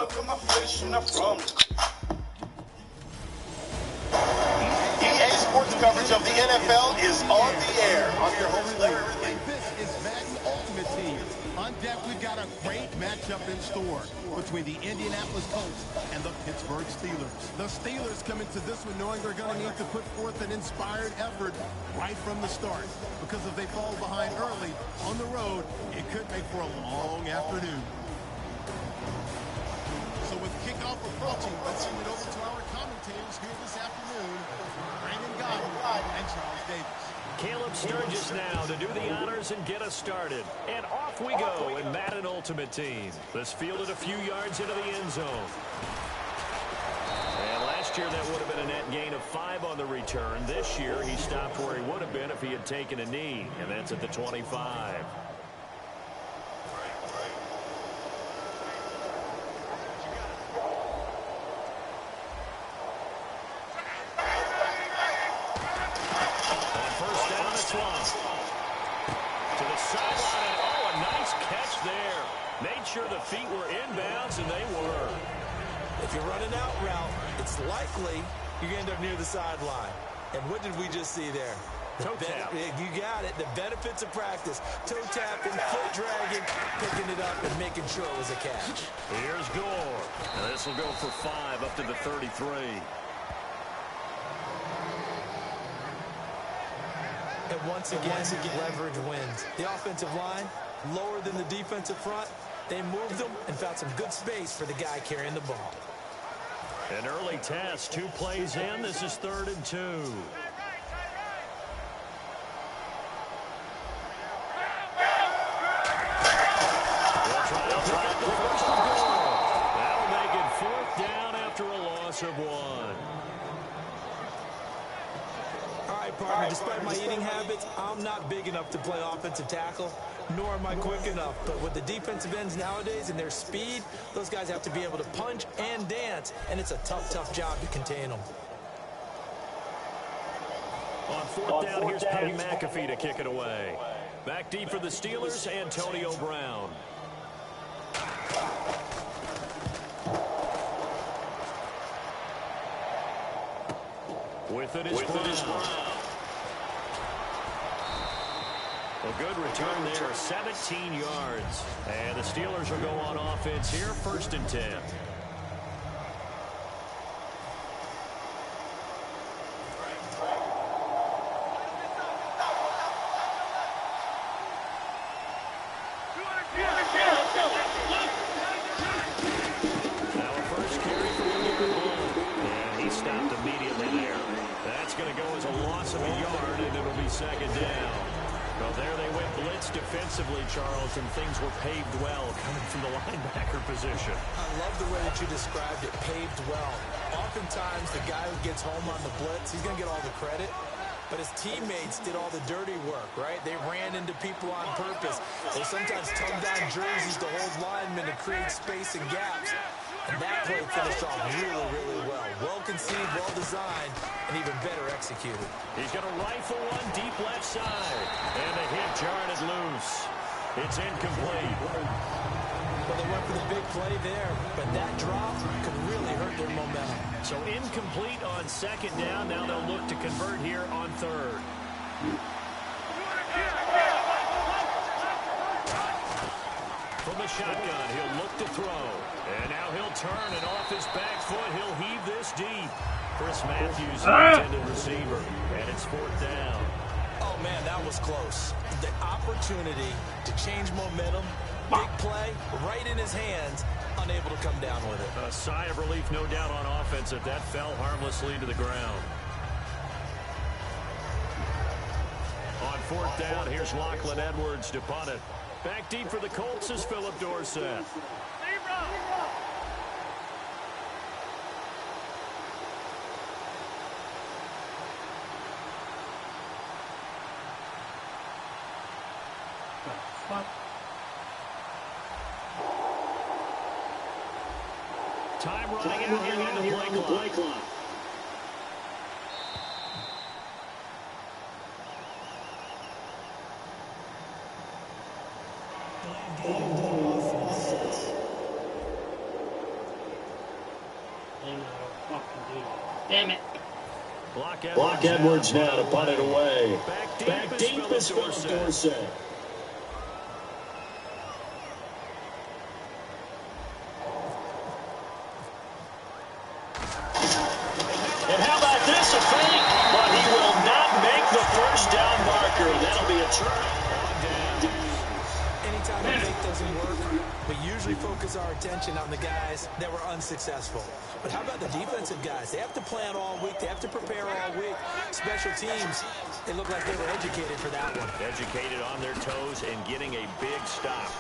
look at my face in the front. EA Sports coverage of the NFL is on the air. I'm your host, Larry Ridley. This is Madden Ultimate Team. On deck, we've got a great matchup in store between the Indianapolis Colts and the Pittsburgh Steelers. The Steelers come into this one knowing they're going to need to put forth an inspired effort right from the start, because if they fall behind early on the road, it could make for a long afternoon. So with kickoff approaching, let's send it over to our commentators here this afternoon, Brandon Godwin and Charles Davis. Caleb Sturgis now to do the honors and get us started. And off we go in Madden Ultimate Team. This fielded a few yards into the end zone. And last year that would have been a net gain of 5 on the return. This year he stopped where he would have been if he had taken a knee. And that's at the 25. Sure the feet were inbounds, and they were. If you're running out route, it's likely you're going to end up near the sideline. And what did we just see there? Toe tap. You got it. The benefits of practice. Toe tapping, foot dragging, picking it up, and making sure it was a catch. Here's Gore. And this will go for 5 up to the 33. And once again, leverage wins. The offensive line, lower than the defensive front. They moved them and found some good space for the guy carrying the ball. An early test, 2 plays in. This is 3rd and 2. That'll make it 4th down after a loss of 1. All right, partner, despite my eating habits, I'm not big enough to play offensive tackle, nor am I quick enough. But with the defensive ends nowadays and their speed, those guys have to be able to punch and dance, and it's a tough, tough job to contain them. On 4th down, here's Pat McAfee to kick it away. Back deep for the Steelers, Antonio Brown. With it is Brown. A good return there, 17 yards. And the Steelers will go on offense here, 1st and 10. Now a first carry for and he stopped immediately there. That's going to go as a loss of a yard, and it'll be 2nd down. Well, there they went blitz defensively, Charles, and things were paved well coming from the linebacker position. I love the way that you described it, paved well. Oftentimes, the guy who gets home on the blitz, he's going to get all the credit, but his teammates did all the dirty work, right? They ran into people on purpose. They sometimes tugged on jerseys to hold linemen to create space and gaps. And that play finished off really, really well. Well conceived, well designed, and even better executed. He's going to rifle one deep left side. And the hit jarred it loose. It's incomplete. Well, they went for the big play there, but that drop could really hurt their momentum. So incomplete on 2nd down. Now they'll look to convert here on 3rd. From the shotgun, he'll look to throw. And now he'll turn, and off his back foot, he'll heave this deep. Chris Matthews, the intended receiver, and it's 4th down. Oh, man, that was close. The opportunity to change momentum, big play, right in his hands, unable to come down with it. A sigh of relief, no doubt, on offense if that fell harmlessly to the ground. On 4th down, here's Lachlan Edwards to punt it. Back deep for the Colts is Philip Dorsett. Time running out here on the play clock. fucking do that. Damn it. Block Edwards now to punt it away. Back deep is Philip Dorsett. And how about this, a fake? But he will not make the first down marker. That'll be a turn. Anytime a fake doesn't work, we usually focus our attention on the guys that were unsuccessful. But how about the defensive guys? They have to plan all week. They have to prepare all week. Special teams, they look like they were educated for that one. Educated on their toes and getting a big stop.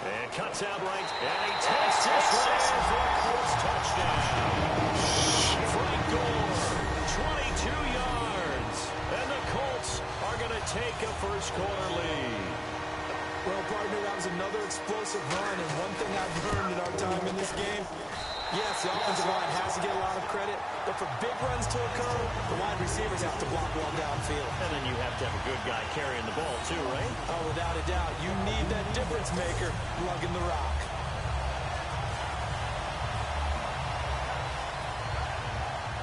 And cuts out right. And he takes this one for a close touchdown. Frank Gore, 22 yards. And the Colts are going to take a first-quarter lead. Well, partner, that was another explosive run, and one thing I've learned in our time in this game, yes, the offensive line has to get a lot of credit, but for big runs to occur, the wide receivers have to block well downfield. And then you have to have a good guy carrying the ball, too, right? Oh, without a doubt. You need that difference maker lugging the rock.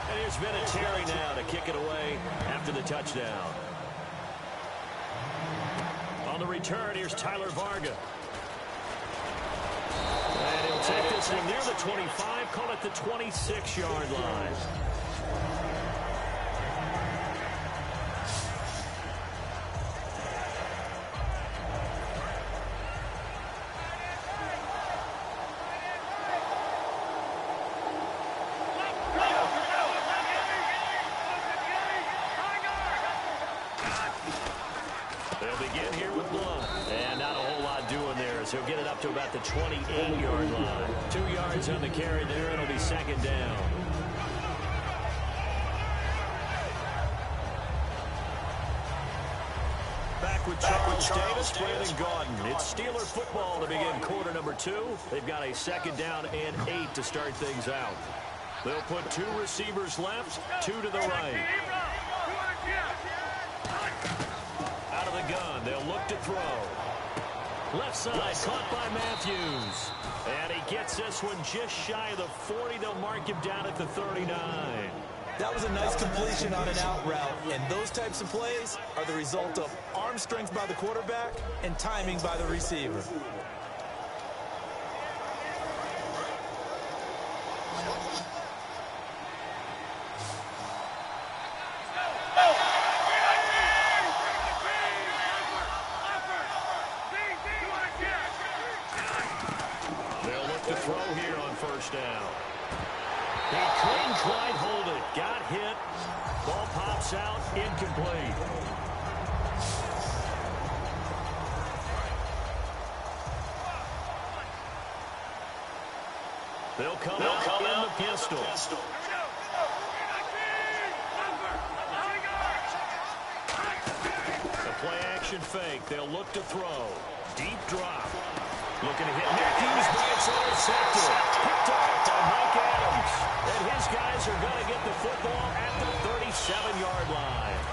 And here's Vinatieri now to kick it away after the touchdown. On the return, here's Tyler Varga. And he'll take this one near the 25, call it the 26-yard line. They'll begin here with Blunt. And not a whole lot doing there as he'll get it up to about the 28-yard line. 2 yards on the carry there. It'll be second down. Back with Charles Davis, Brandon Gaudin. It's Steeler football to begin quarter number 2. They've got a second down and 8 to start things out. They'll put 2 receivers left, 2 to the right. Out of the gun, they'll look to throw. Left side, caught by Matthews. And he gets this one just shy of the 40. They'll mark him down at the 39. That was a nice completion on an out route, and those types of plays are the result of arm strength by the quarterback and timing by the receiver. They'll look to throw here on first down. He couldn't quite hold it. Got hit. Ball pops out. Incomplete. They'll come out in the pistol. The play action fake. They'll look to throw. Deep drop. Looking to hit Matthews, but it's intercepted. Picked off by Mike Adams. And his guys are going to get the football at the 37-yard line.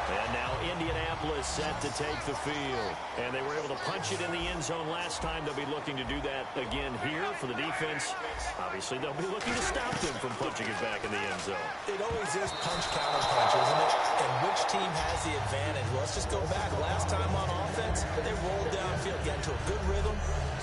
And now Indianapolis set to take the field. And they were able to punch it in the end zone last time. They'll be looking to do that again here for the defense. Obviously, they'll be looking to stop them from punching it back in the end zone. It always is punch-counter-punch, isn't it? And which team has the advantage? Well, let's just go back. Last time on offense, they rolled downfield, got into a good rhythm.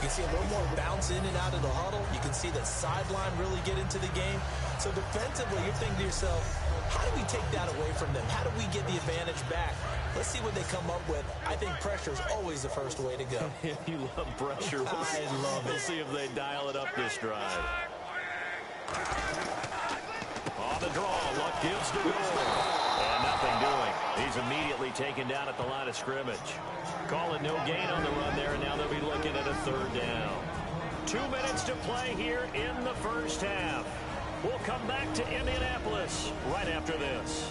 You can see a little more bounce in and out of the huddle. You can see the sideline really get into the game. So defensively, you're thinking to yourself, how do we take that away from them? How do we get the advantage back? Let's see what they come up with. I think pressure is always the first way to go. You love pressure. I love it. We'll see if they dial it up this drive. On the draw, Luck gives the goal. And nothing doing. He's immediately taken down at the line of scrimmage. Call it no gain on the run there, and now they'll be looking at a third down. 2 minutes to play here in the first half. We'll come back to Indianapolis right after this.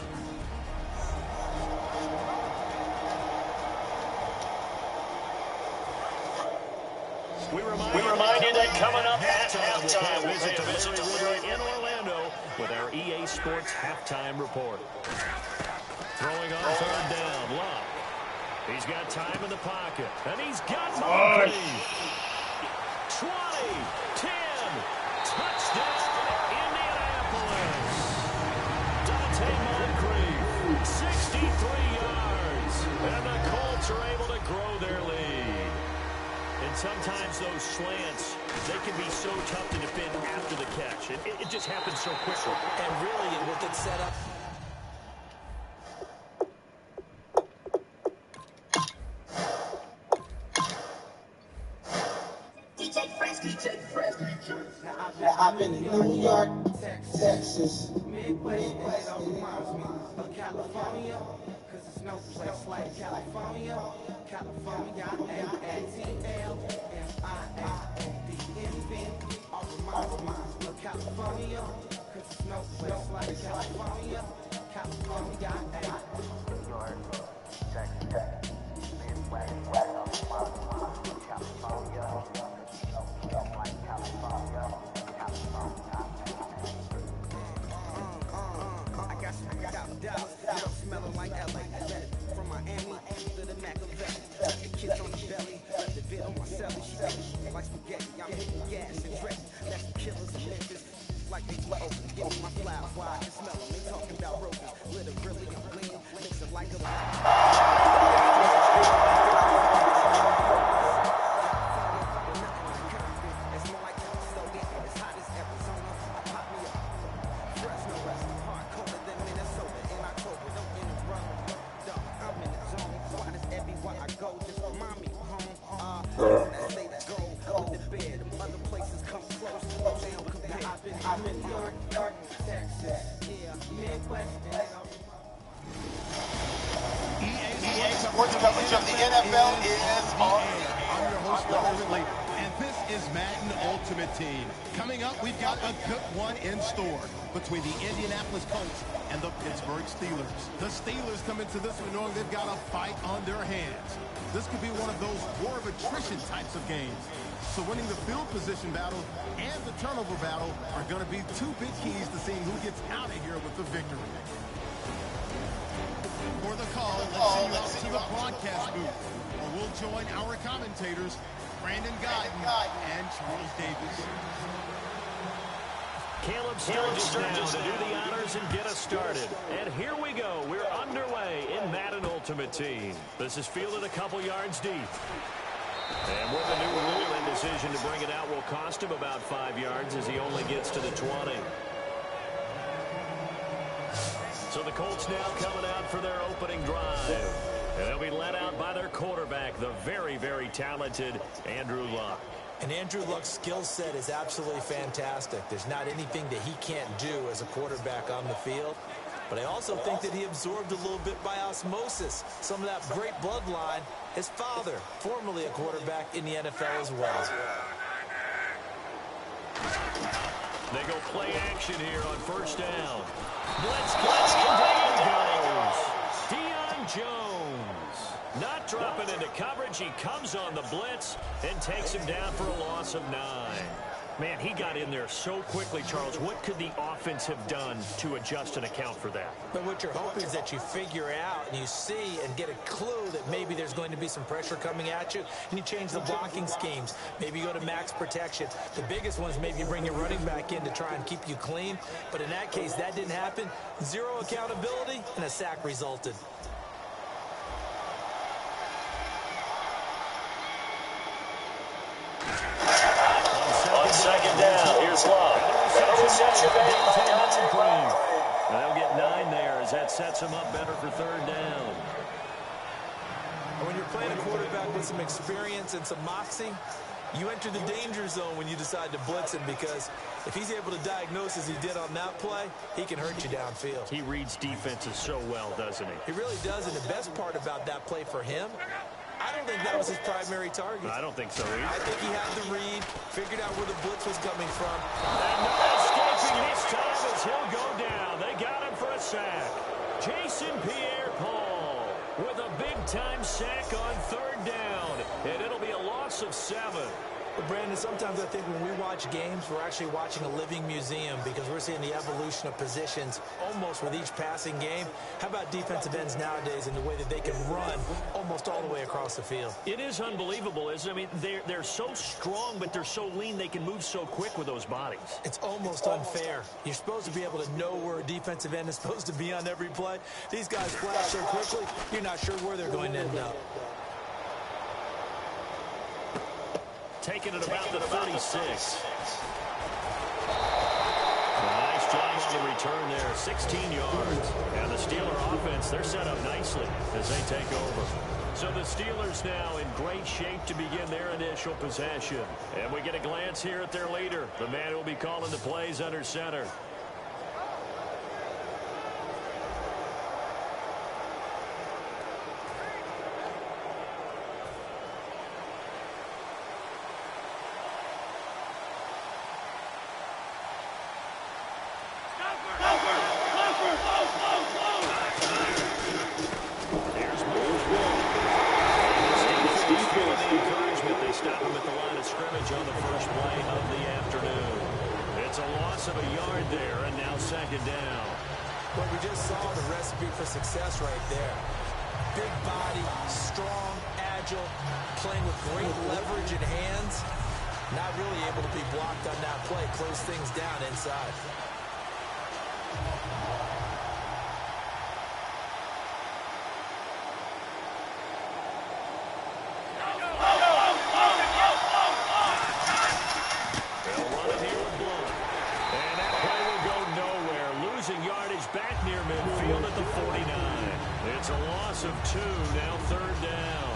We remind you that coming up at halftime, we'll visit the Larry River in Orlando with our EA Sports halftime report. Throwing on third down, Luck. He's got time in the pocket, and he's got Mobley. 20, 10, touchdown, Indianapolis. yards. And the Colts are able to grow their lead. And sometimes those slants, they can be so tough to defend after the catch. It just happens so quickly. And really, with it set up. Now I've been in New York, Texas, Midwest, reminds me of California, cause it's no place like California. California, A-T-L-F-I-A-D-N-V, all reminds me of California, cause it's no place like California. California, New York, Texas, Midwest, California. I got some Dallas, smelling like LA. From Miami to the Machiavelli. Kids on the belly, the vid on my celly. She like spaghetti, I'm hitting gas and dressing. That's the killers in Memphis. Like they flow, give me my flowers, why I can smell them. They talking about roses, literally I'm lean, mixing like a I'm in New York, Texas, yeah, Midwest, EA Sports coverage of the NFL is on. I'm your host, Robert Lee, and this is Madden Ultimate Team. Coming up, we've got a good one in store between the Indianapolis Colts and the Pittsburgh Steelers. The Steelers come into this one knowing they've got a fight on their hands. This could be one of those war of attrition types of games. So winning the field position battle and the turnover battle are going to be two big keys to seeing who gets out of here with the victory. For the call, let's send you out to the broadcast booth, where we'll join our commentators, Brandon Guyton and Charles Davis. Caleb Sturgis now to do the honors and get us started. And here we go. We're underway in Madden Ultimate Team. This is fielded a couple yards deep. And with the new rule, indecision to bring it out will cost him about 5 yards as he only gets to the 20. So the Colts now coming out for their opening drive. And they'll be led out by their quarterback, the very, very talented Andrew Luck. And Andrew Luck's skill set is absolutely fantastic. There's not anything that he can't do as a quarterback on the field. But I also think that he absorbed a little bit by osmosis some of that great bloodline. His father, formerly a quarterback in the NFL as well. They go play action here on first down. Blitz and down goes Deion Jones. Not dropping into coverage. He comes on the blitz and takes him down for a loss of 9. Man, he got in there so quickly, Charles. What could the offense have done to adjust and account for that? But what you're hoping is that you figure out and you see and get a clue that maybe there's going to be some pressure coming at you, and you change the blocking schemes. Maybe you go to max protection. The biggest one is maybe you bring your running back in to try and keep you clean. But in that case, that didn't happen. Zero accountability, and a sack resulted. Second down, here's Love. Interception made by Johnson Green. They'll get 9 there as that sets them up better for third down. When you're playing a quarterback with some experience and some moxie, you enter the danger zone when you decide to blitz him, because if he's able to diagnose as he did on that play, he can hurt you downfield. He reads defenses so well, doesn't he? He really does, and the best part about that play for him, I don't think that was his primary target. I don't think so either. I think he had the read, figured out where the blitz was coming from. And no escaping this time as he'll go down. They got him for a sack. Jason Pierre-Paul with a big-time sack on third down. And it'll be a loss of 7. But Brandon, sometimes I think when we watch games, we're actually watching a living museum because we're seeing the evolution of positions almost with each passing game. How about defensive ends nowadays and the way that they can run almost all the way across the field? It is unbelievable, isn't it? I mean, they're so strong, but they're so lean. They can move so quick with those bodies. It's almost unfair. You're supposed to be able to know where a defensive end is supposed to be on every play. These guys flash so quickly, you're not sure where they're going to end up. Taking it about the 36. Nice job on the return there, 16 yards. And the Steeler offense, they're set up nicely as they take over. So the Steelers now in great shape to begin their initial possession. And we get a glance here at their leader, the man who will be calling the plays under center. On the first play of the afternoon. It's a loss of a yard there, and now second down. Well, we just saw the recipe for success right there. Big body, strong, agile, playing with great leverage in hands. Not really able to be blocked on that play. Close things down inside. It's a loss of 2, now third down.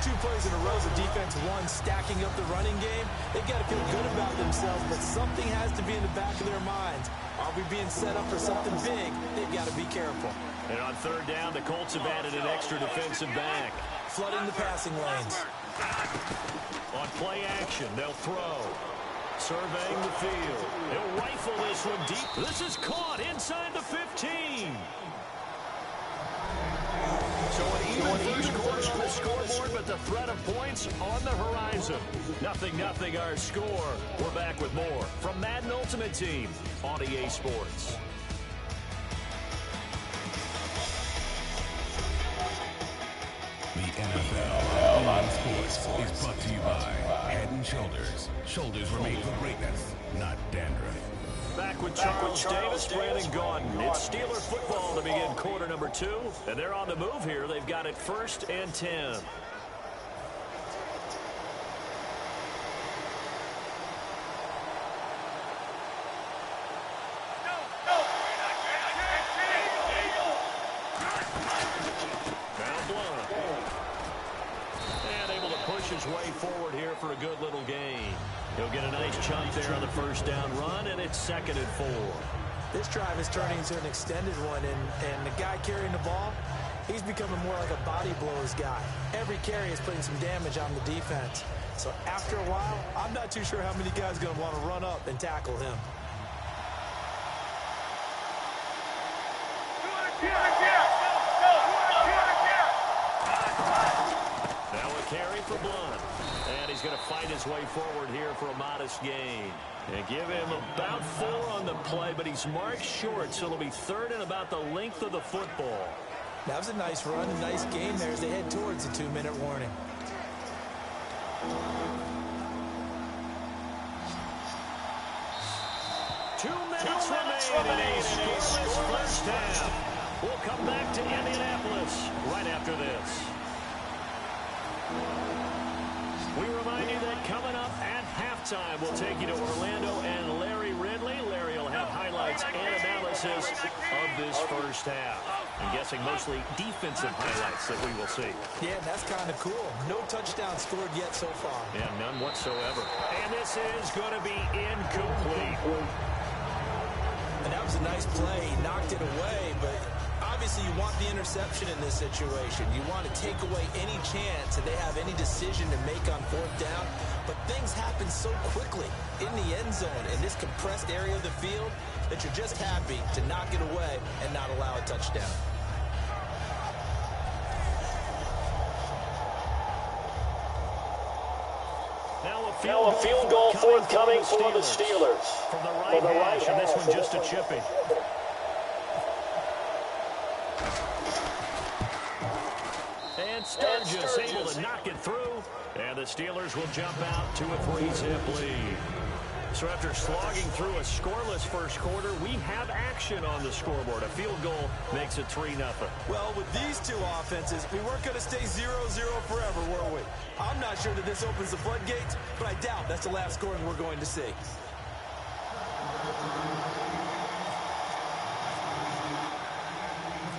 2 plays in a row, the defense won, stacking up the running game. They've got to feel good about themselves, but something has to be in the back of their minds. Are we being set up for something big? They've got to be careful. And on third down, the Colts have added an extra defensive back. Flooding the passing lanes. On play action, they'll throw. Surveying the field. He'll rifle this one deep. This is caught inside the 15. So an even first quarter on the scoreboard, but the threat of points on the horizon. 0-0 our score. We're back with more from Madden Ultimate Team on EA Sports. The NFL on Sports is brought to you by Head & Shoulders. Shoulders were made for greatness, not dandruff. Back with Charles Davis, Brandon Gaudin. It's Steeler football to begin quarter number 2. And they're on the move here. They've got it 1st and 10. His way forward here for a good little gain. He'll get a nice chunk there on the first down run, and it's 2nd and 4. This drive is turning into an extended one, and the guy carrying the ball, he's becoming more like a body blows guy. Every carry is putting some damage on the defense. So after a while, I'm not too sure how many guys are going to want to run up and tackle him. Now a carry for Blunt. And he's going to fight his way forward here for a modest gain. And give him about 4 on the play, but he's marked short, so it'll be 3rd and about the length of the football. That was a nice run, a nice gain there as they head towards the 2-minute warning. Two minutes remaining in a scoreless first half. We'll come back to Indianapolis right after this. We remind you that coming up at halftime, we'll take you to Orlando and Larry Ridley. Larry will have highlights and analysis of this first half. I'm guessing mostly defensive highlights that we will see. Yeah, that's kind of cool. No touchdown scored yet so far. Yeah, none whatsoever. And this is going to be incomplete. And that was a nice play. He knocked it away, but obviously you want the interception in this situation. You want to take away any chance that they have any decision to make on 4th down. But things happen so quickly in the end zone in this compressed area of the field that you're just happy to knock it away and not allow a touchdown. Now a Now a field goal forthcoming for the Steelers. From the right hash, and this one just a chipping. And Sturgis able to knock it through. And the Steelers will jump out to a 3-zip lead. So after slogging through a scoreless first quarter, we have action on the scoreboard. A field goal makes it 3-0. Well, with these two offenses, we weren't going to stay 0-0 forever, were we? I'm not sure that this opens the floodgates, but I doubt that's the last scoring we're going to see.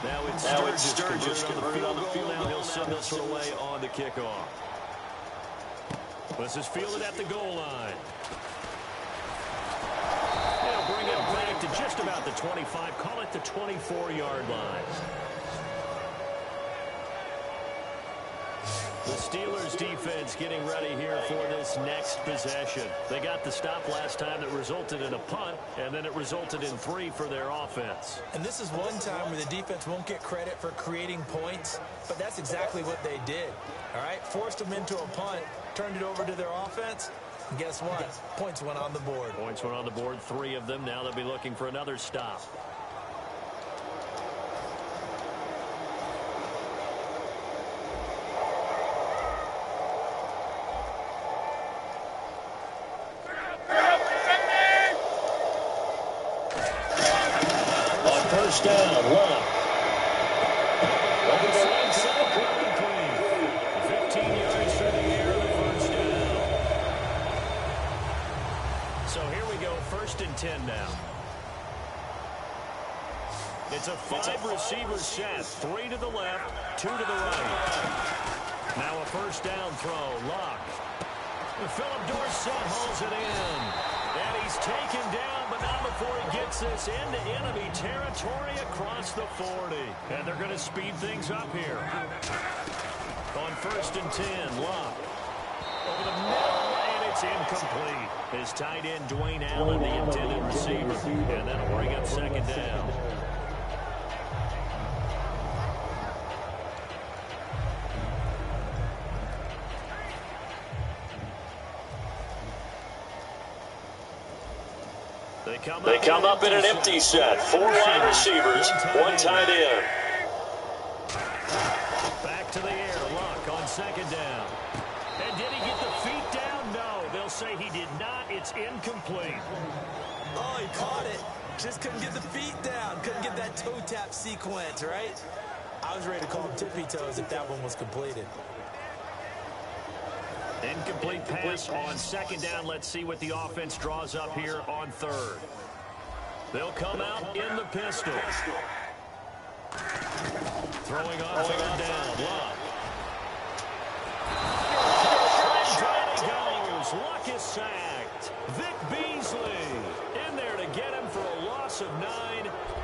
Now it's Sturgis converted on the field goal. Now he'll send this one away on the kickoff. This is fielded at the goal line. They'll bring it back to just about the 25. Call it the 24-yard line. The Steelers defense getting ready here for this next possession. They got the stop last time that resulted in a punt, and then it resulted in 3 for their offense. And this is one time where the defense won't get credit for creating points, but that's exactly what they did. All right, forced them into a punt, turned it over to their offense, and guess what? Points went on the board. Points went on the board, 3 of them. Now they'll be looking for another stop. First down, Love. 15 yards through the air, the first down. So here we go, 1st and 10 now. It's a 5-receiver set, 3 to the left, 2 to the right. Now a first down throw, Luck. Philip Dorsett holds it in. And he's taken down, but not before he gets this into enemy territory across the 40. And they're going to speed things up here. On 1st and 10, Luck. Over the middle, and it's incomplete. His tight end, Dwayne Allen, the intended receiver. And that'll bring up 2nd down. They come up in an empty set. 4 wide receivers, 1 tight end. Back to the air. Luck on 2nd down. And did he get the feet down? No. They'll say he did not. It's incomplete. Oh, he caught it. Just couldn't get the feet down. Couldn't get that toe tap sequence, right? I was ready to call him tippy toes if that one was completed. Incomplete pass on 2nd down. Let's see what the offense draws up here on 3rd. They'll come out in the pistol. Throwing on 3rd down. Luck. Down he goes. Luck is sacked. Vic Beasley in there to get him for a loss of 9,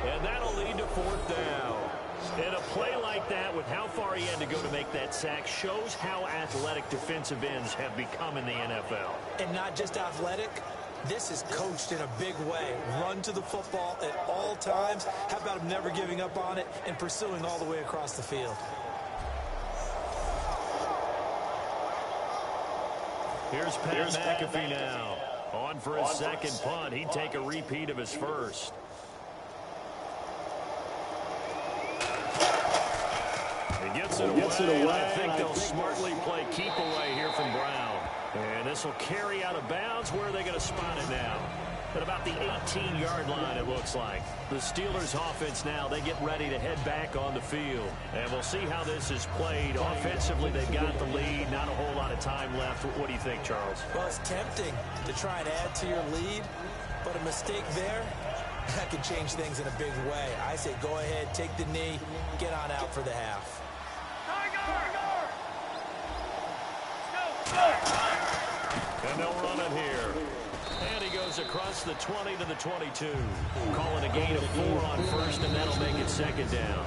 and that'll lead to 4th down. And a play like that, with how far he had to go to make that sack, shows how athletic defensive ends have become in the NFL. And not just athletic, this is coached in a big way. Run to the football at all times. How about him never giving up on it and pursuing all the way across the field? Here's Pat McAfee now. On for his 2nd punt. He'd take a repeat of his 1st. Gets it away. I think they'll smartly play keep away here from Brown. And this will carry out of bounds. Where are they going to spot it now? At about the 18-yard line, it looks like. The Steelers' offense now, they get ready to head back on the field. And we'll see how this is played. Offensively, they've got the lead. Not a whole lot of time left. What do you think, Charles? Well, it's tempting to try and add to your lead. But a mistake there, that could change things in a big way. I say go ahead, take the knee, get on out for the half. And they'll run it here. And he goes across the 20 to the 22. Calling a gain of 4 on 1st, and that'll make it 2nd down.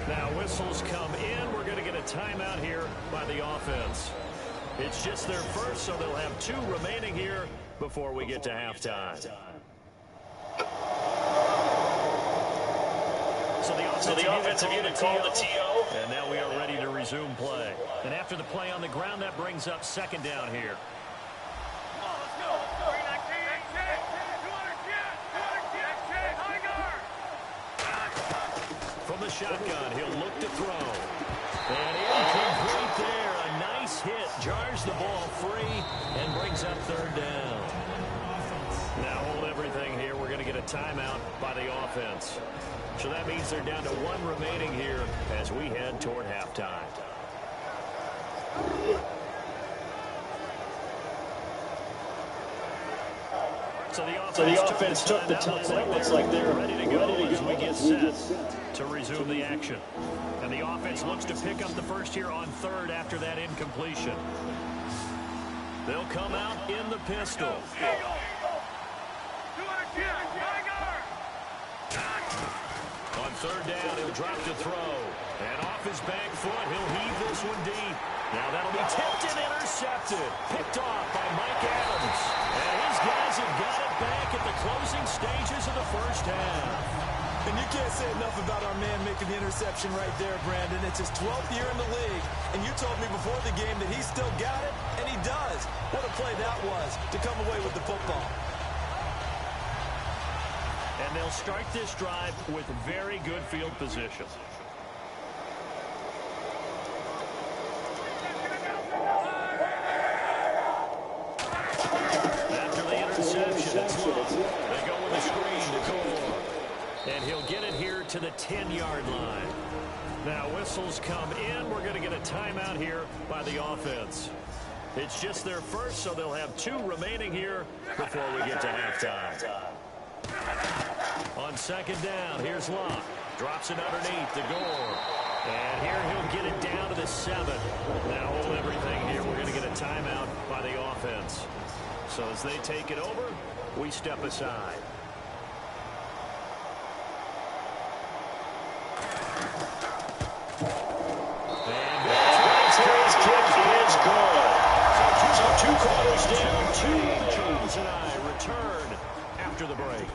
Now whistles come in. We're going to get a timeout here by the offense. It's just their 1st, so they'll have 2 remaining here before we get to halftime. So the offensive unit called the TO. And now we are ready to resume play. And after the play on the ground, that brings up 2nd down here. the shotgun. He'll look to throw. And incomplete there. A nice hit. Jars the ball free and brings up third down. Now hold everything here. We're going to get a timeout by the offense. So that means they're down to one remaining here as we head toward halftime. So the offense took the time. That looks like they're ready to go as we get set to resume the action. And the offense looks to pick up the first here on third after that incompletion. They'll come out in the pistol. On third down, he'll drop to throw. And off his back foot, he'll heave this one deep. Now that'll be tipped and intercepted. Picked off by Mike Adams. And his guys have got it back at the closing stages of the first half. And you can't say enough about our man making the interception right there, Brandon. It's his 12th year in the league, and you told me before the game that he still got it, and he does. What a play that was to come away with the football. And they'll start this drive with very good field position. After the interception, it's long. They go with a screen to Gore. And he'll get it here to the 10-yard line. Now whistles come in. We're going to get a timeout here by the offense. It's just their first, so they'll have two remaining here before we get to halftime. On second down, here's Locke. Drops it underneath to Gore. And here he'll get it down to the 7. Now hold everything here. We're going to get a timeout by the offense. So as they take it over, we step aside. Two quarters down, Charles and I return after the break.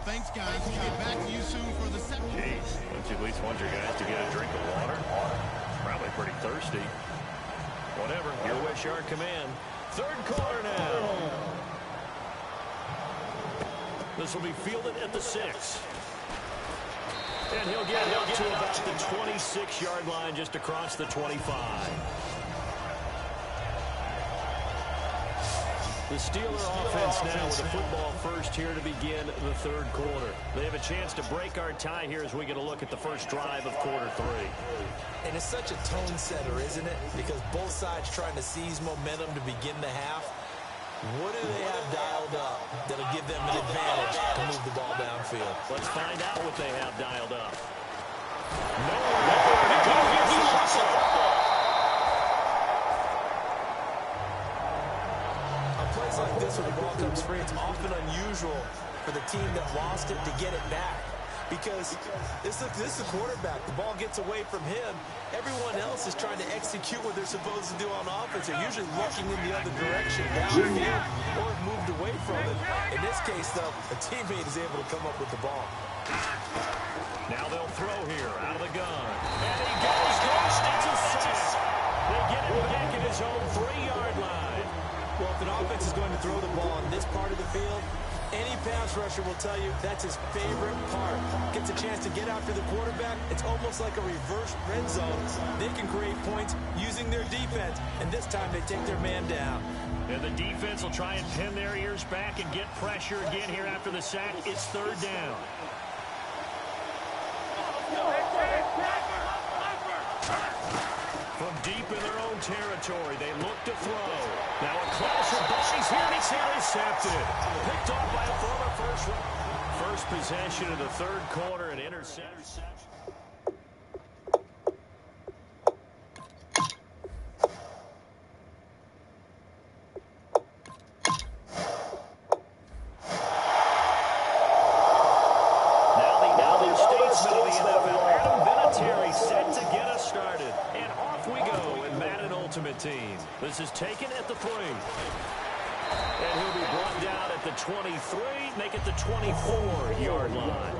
Thanks, guys. We'll get back to you soon for the second. Jeez, don't you at least want your guys to get a drink of water? Probably pretty thirsty. Whatever, your wish, our command. Third quarter now. This will be fielded at the 6. And he'll get it to about the 26-yard line, just across the 25. The Steeler offense now with the football first here to begin the third quarter. They have a chance to break our tie here as we get a look at the first drive of quarter 3. And it's such a tone setter, isn't it? Because both sides trying to seize momentum to begin the half. What do they have dialed up that'll give them an advantage to move the ball downfield? Let's find out what they have dialed up. Plays like this when the ball comes free, it's often unusual for the team that lost it to get it back. Because this is the quarterback. The ball gets away from him. Everyone else is trying to execute what they're supposed to do on offense. They're usually looking in the other direction, downfield, or moved away from it. In this case, though, a teammate is able to come up with the ball. Now they'll throw here out of the gun. And he goes, it's a sack. They get it back at his own 3-yard line. Well, if an offense is going to throw the ball on this part of the field, any pass rusher will tell you that's his favorite part. Gets a chance to get after the quarterback. It's almost like a reverse red zone. They can create points using their defense, and this time they take their man down. And the defense will try and pin their ears back and get pressure again here after the sack. It's third down. From deep in their own territory, they look to throw. Now a clash of bodies here, and he's intercepted. Picked off by a former first possession of the third quarter, and interception. Team. This is taken at the 3. And he'll be brought down at the 23, make it the 24-yard line.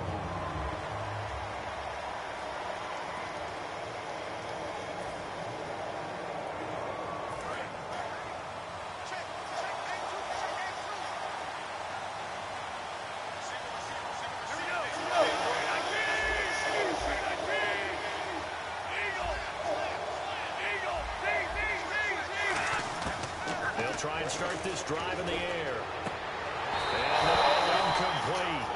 try and start this drive in the air. And incomplete.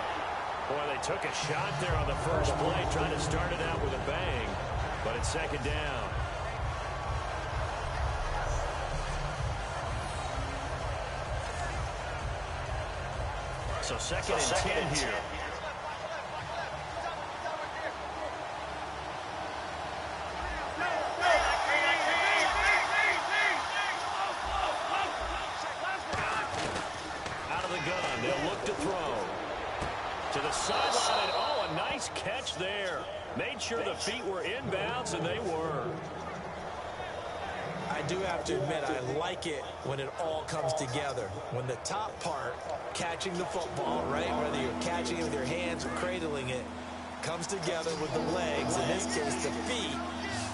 Boy, they took a shot there on the first play, trying to start it out with a bang, but it's second down. So second and 10 here. Out of the gun, they'll look to throw. To the sideline, and oh, a nice catch there. Made sure the feet were inbounds, and they were. I do have to admit, I like it when it all comes together. When the top part, catching the football, right, whether you're catching it with your hands or cradling it, comes together with the legs, in this case the feet,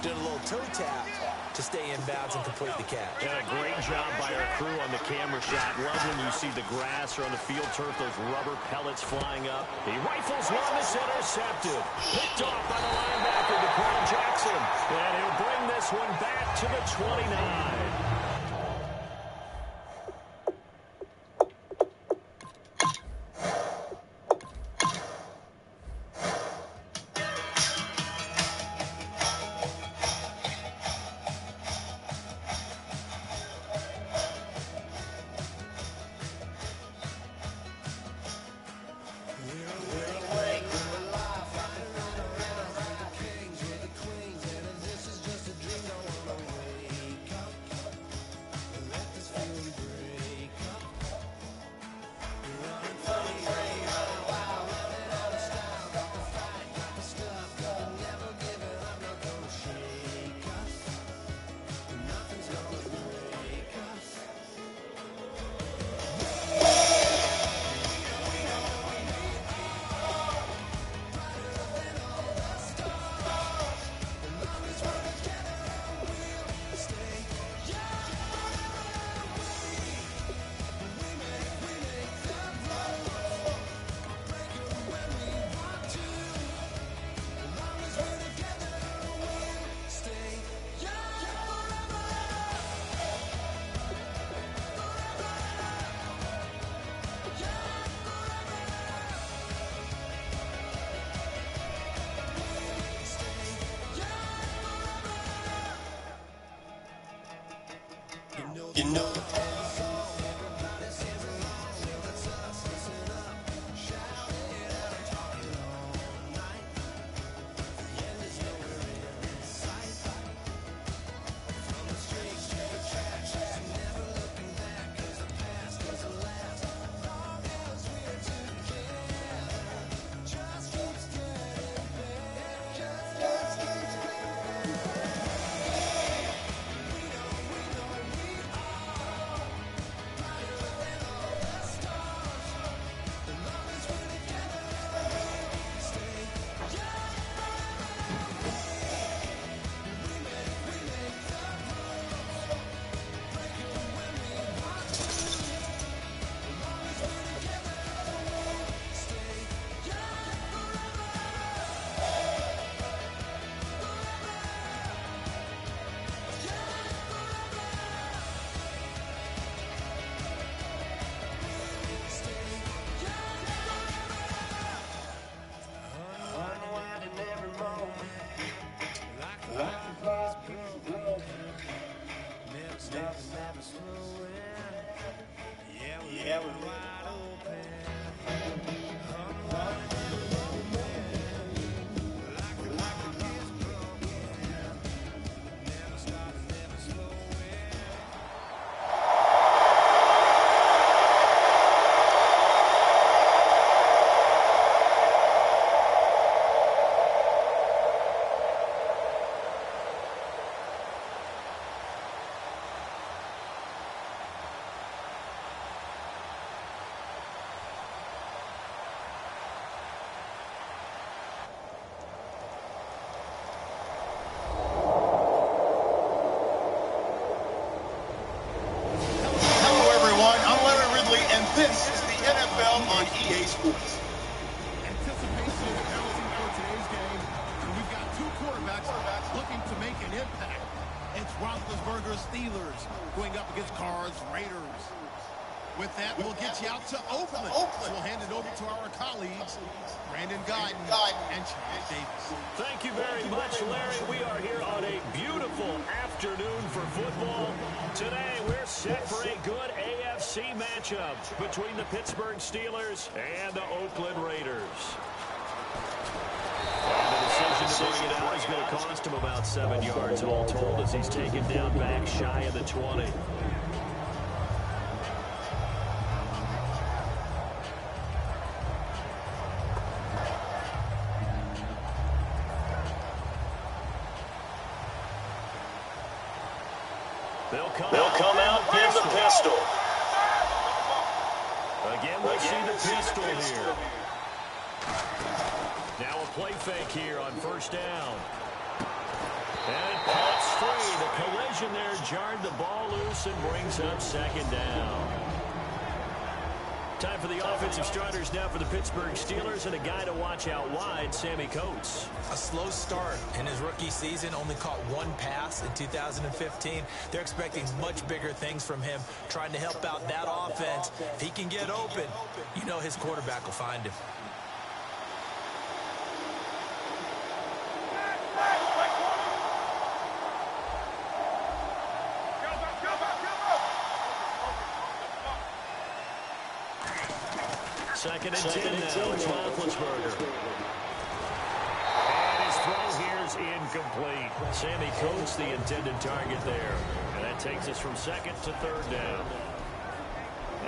did a little toe tap to stay in bounds and complete the catch. And a great job by our crew on the camera shot. Love when you see the grass or on the field turf, those rubber pellets flying up. He rifles one that's intercepted. Picked off by the linebacker, DeQuan Jackson. And he'll bring this one back to the 29. You know. This is the NFL on EA Sports. Anticipation is bouncing for today's game. And we've got two quarterbacks looking to make an impact. It's Roethlisberger's Steelers going up against Carr's Raiders. With that, we'll get you out to Oakland. So we'll hand it over to our colleagues, Brandon Guyton and Chad Davis. Thank you very much, Larry. We are here on a beautiful afternoon for football. Today, we're set for a good AFC matchup between the Pittsburgh Steelers and the Oakland Raiders. And the decision to bring it out is going to cost him about 7 yards all told as he's taken down back shy of the 20. They'll come out in the pistol. Again, we'll see the pistol here. Now a play fake here on first down. And it pops free. The collision there jarred the ball loose and brings up second down. Time for the offensive starters now for the Pittsburgh Steelers, and a guy to watch out wide, Sammy Coates. A slow start in his rookie season, only caught one pass in 2015. They're expecting much bigger things from him, trying to help out that offense. If he can get open, you know his quarterback will find him. Second and 10 now. It's Roethlisberger. And his throw here is incomplete. Sammy Coates, the intended target there. And that takes us from second to third down.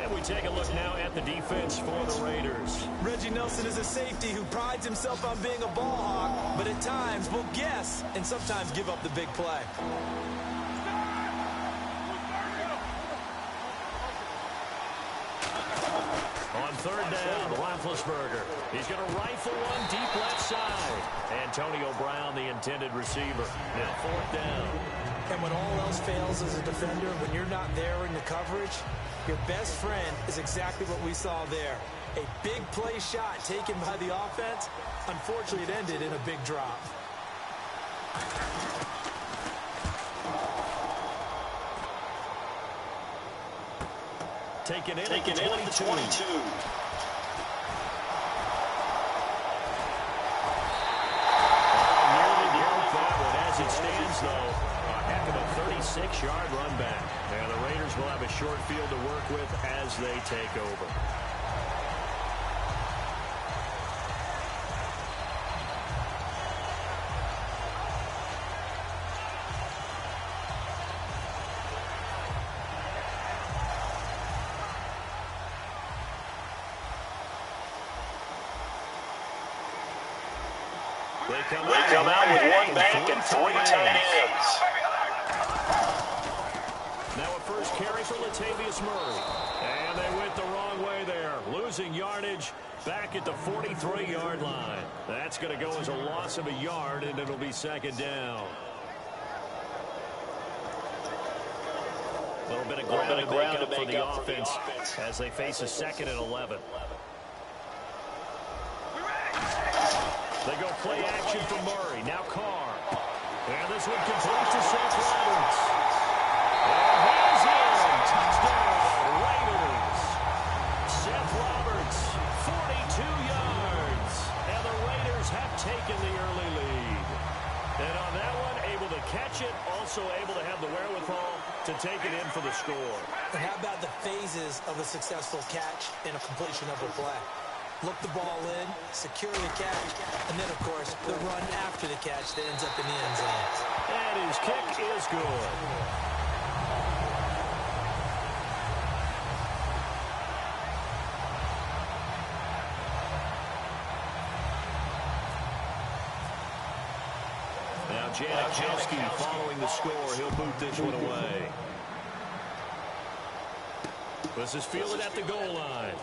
And we take a look now at the defense for the Raiders. Reggie Nelson is a safety who prides himself on being a ball hawk, but at times will guess and sometimes give up the big play. On third down, Roethlisberger. He's going to rifle one deep left side. Antonio Brown, the intended receiver. Now fourth down. And when all else fails as a defender, when you're not there in the coverage, your best friend is exactly what we saw there. A big play shot taken by the offense. Unfortunately, it ended in a big drop. Taken in at the 22. As it stands, though, a heck of a 36-yard run back. And the Raiders will have a short field to work with as they take over. They come out with one back and 3 tight ends. Now a first carry for Latavius Murray. And they went the wrong way there. Losing yardage back at the 43-yard line. That's going to go as a loss of a yard, and it'll be second down. A little bit of ground to make up for the offense as they face a 2nd and 11. They go play action for Murray. Now Carr. And this one complete to Seth Roberts. And he's in. Touchdown, Raiders. Seth Roberts, 42 yards. And the Raiders have taken the early lead. And on that one, able to catch it, also able to have the wherewithal to take it in for the score. And how about the phases of a successful catch and a completion of a play? Look the ball in, secure the catch, and then, of course, the run after the catch that ends up in the end zone. And his kick is good. Now Janikowski following the score. He'll boot this one away. This is fielded at the goal line.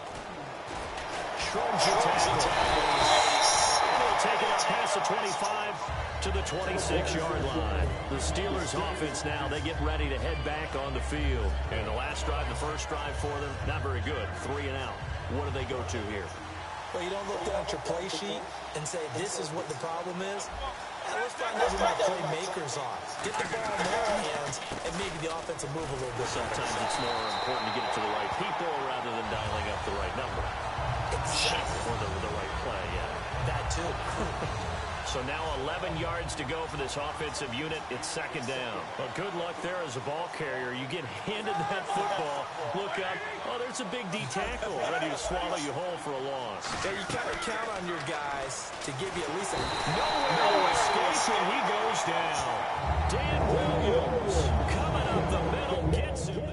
Trojan tackle. And he'll take it up past the 25 to the 26-yard line. The Steelers offense now, they get ready to head back on the field. And the last drive, the first drive for them, not very good. 3 and out. What do they go to here? Well, you don't look down at your play sheet and say, this is what the problem is. Let's find out who my playmakers are. Get the ball in their hands, and maybe the offense will move a little bit. Sometimes it's more important to get it to the right people rather than dialing up the right number. Exactly. Or the right play, yeah. That too. So now 11 yards to go for this offensive unit. It's second down. Well, good luck there as a ball carrier. You get handed that football, look up, oh, there's a big D tackle ready to swallow you whole for a loss. Yeah, you kind of count on your guys to give you at least a... Nowhere to escape, and he goes down. Dan Williams coming up the middle, gets him.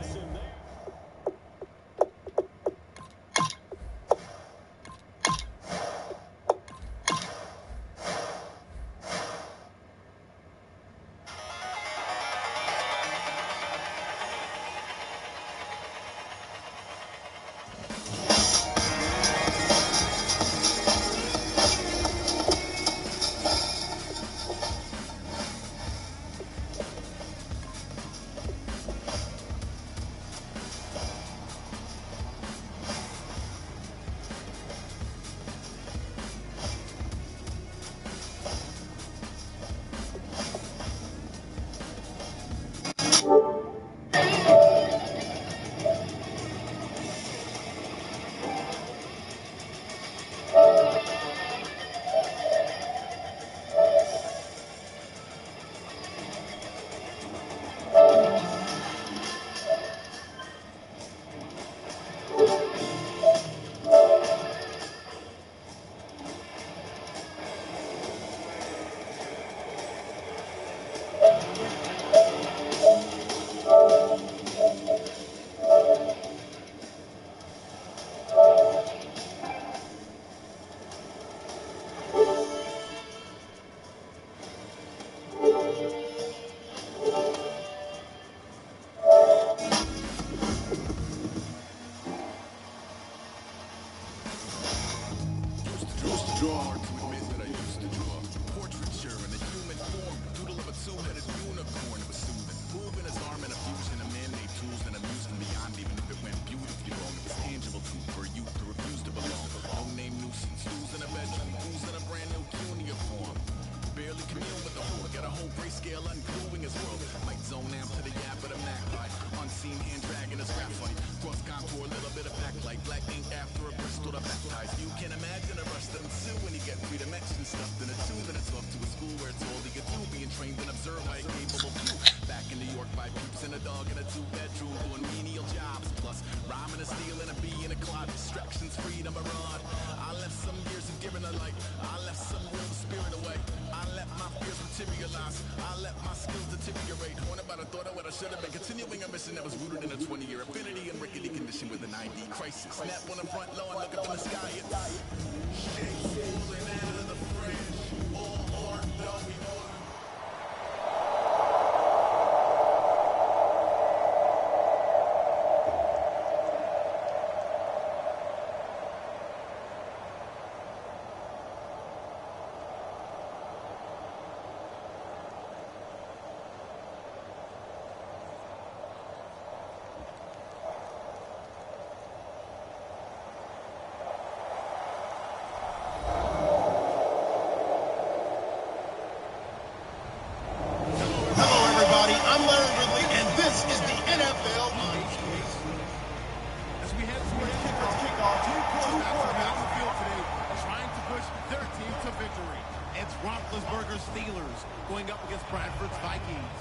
Steelers going up against Bradford's Vikings.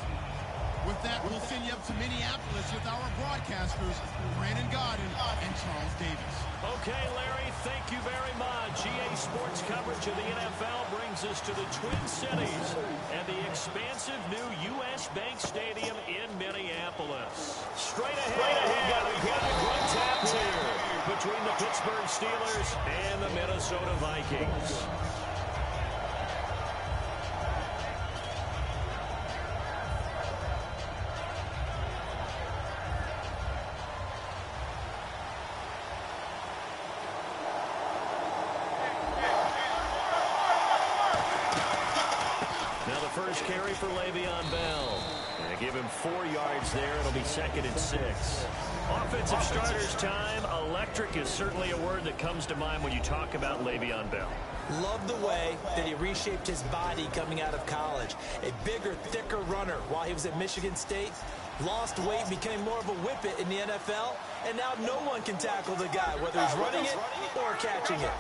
With that, we'll send you up to Minneapolis with our broadcasters, Brandon Godden and Charles Davis. Okay, Larry, thank you very much. EA Sports coverage of the NFL brings us to the Twin Cities and the expansive new U.S. Bank Stadium in Minneapolis. Straight ahead, we got a good tap here between the Pittsburgh Steelers and the Minnesota Vikings. First carry for Le'Veon Bell. They give him 4 yards there. It'll be 2nd and 6. Offensive starters time. Electric is certainly a word that comes to mind when you talk about Le'Veon Bell. Love the way that he reshaped his body coming out of college. A bigger, thicker runner while he was at Michigan State. Lost weight, became more of a whippet in the NFL, and now no one can tackle the guy, whether he's running it or catching it.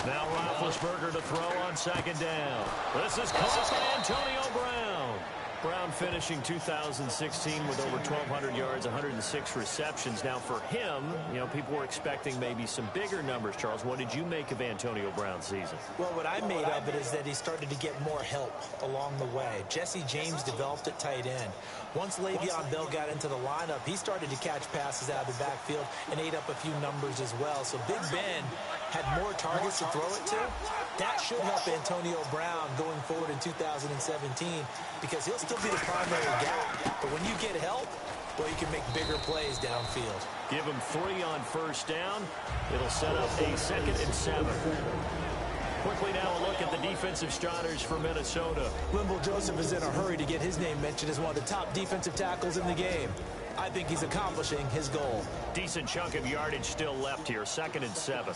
Now Roethlisberger to throw on 2nd down. This is caught by Antonio Brown. Brown finishing 2016 with over 1,200 yards, 106 receptions. Now for him, you know, people were expecting maybe some bigger numbers. Charles, what did you make of Antonio Brown's season? Well, what I made of it is that he started to get more help along the way. Jesse James developed at tight end. Once Le'Veon Bell got into the lineup, he started to catch passes out of the backfield and ate up a few numbers as well. So Big Ben had more targets to throw it to. That should help Antonio Brown going forward in 2017 because he'll still be the primary guy. But when you get help, well, you can make bigger plays downfield. Give him 3 on 1st down. It'll set up a 2nd and 7. Quickly now a look at the defensive starters for Minnesota. Linval Joseph is in a hurry to get his name mentioned as one of the top defensive tackles in the game. I think he's accomplishing his goal. Decent chunk of yardage still left here. 2nd and 7.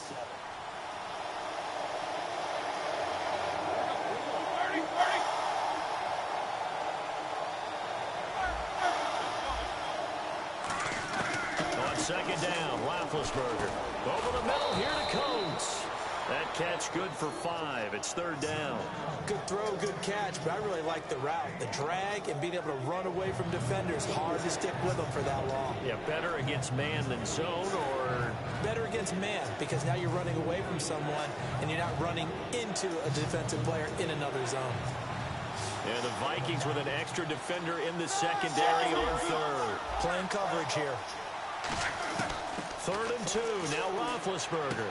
On 2nd down, Roethlisberger. Over the middle, here to Coates. That catch good for 5. It's 3rd down. Good throw, good catch, but I really like the route. The drag and being able to run away from defenders. Hard to stick with them for that long. Yeah, better against man than zone, or? Better against man, because now you're running away from someone and you're not running into a defensive player in another zone. And the Vikings with an extra defender in the secondary on 3rd. Playing coverage here. 3rd and 2. Now Roethlisberger.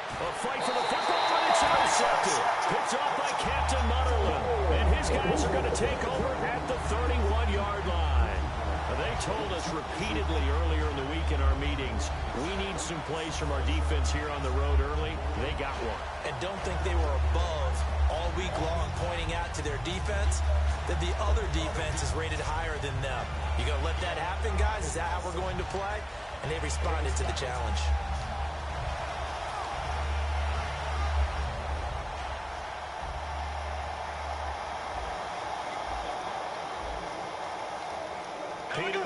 A fight for the football, and it's intercepted. Picked off by Captain Mutterland. And his guys are going to take over at the 31-yard line. They told us repeatedly earlier in the week in our meetings, we need some plays from our defense here on the road early. They got one. And don't think they were above all week long pointing out to their defense that the other defense is rated higher than them. You going to let that happen, guys? Is that how we're going to play? And they responded to the challenge.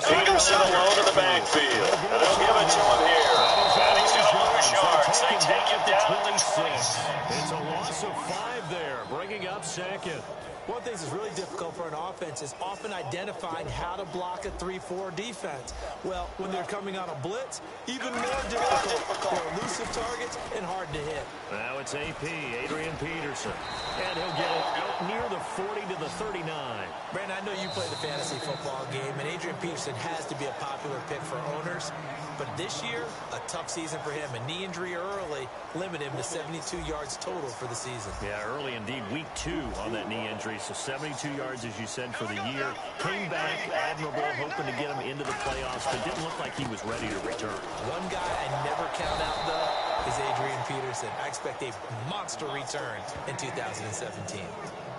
Peterson alone in the backfield. And they'll give it to him here. And he's going to lose yards. They take him down at the 26. It's a loss of 5 there, bringing up 2nd. One thing that's really difficult for an offense is often identifying how to block a 3-4 defense. Well, when they're coming on a blitz, even more difficult. They're elusive targets and hard to hit. Now it's AP, Adrian Peterson. And he'll get it out near the 40 to the 39. Brandon, I know you play the fantasy football game, and Adrian Peterson has to be a popular pick for owners. But this year, a tough season for him. A knee injury early limited him to 72 yards total for the season. Yeah, early indeed. Week 2 on that knee injury. So 72 yards, as you said, for the year. Came back admirable, hoping to get him into the playoffs, but didn't look like he was ready to return. One guy I never count out, though, is Adrian Peterson. I expect a monster return in 2017.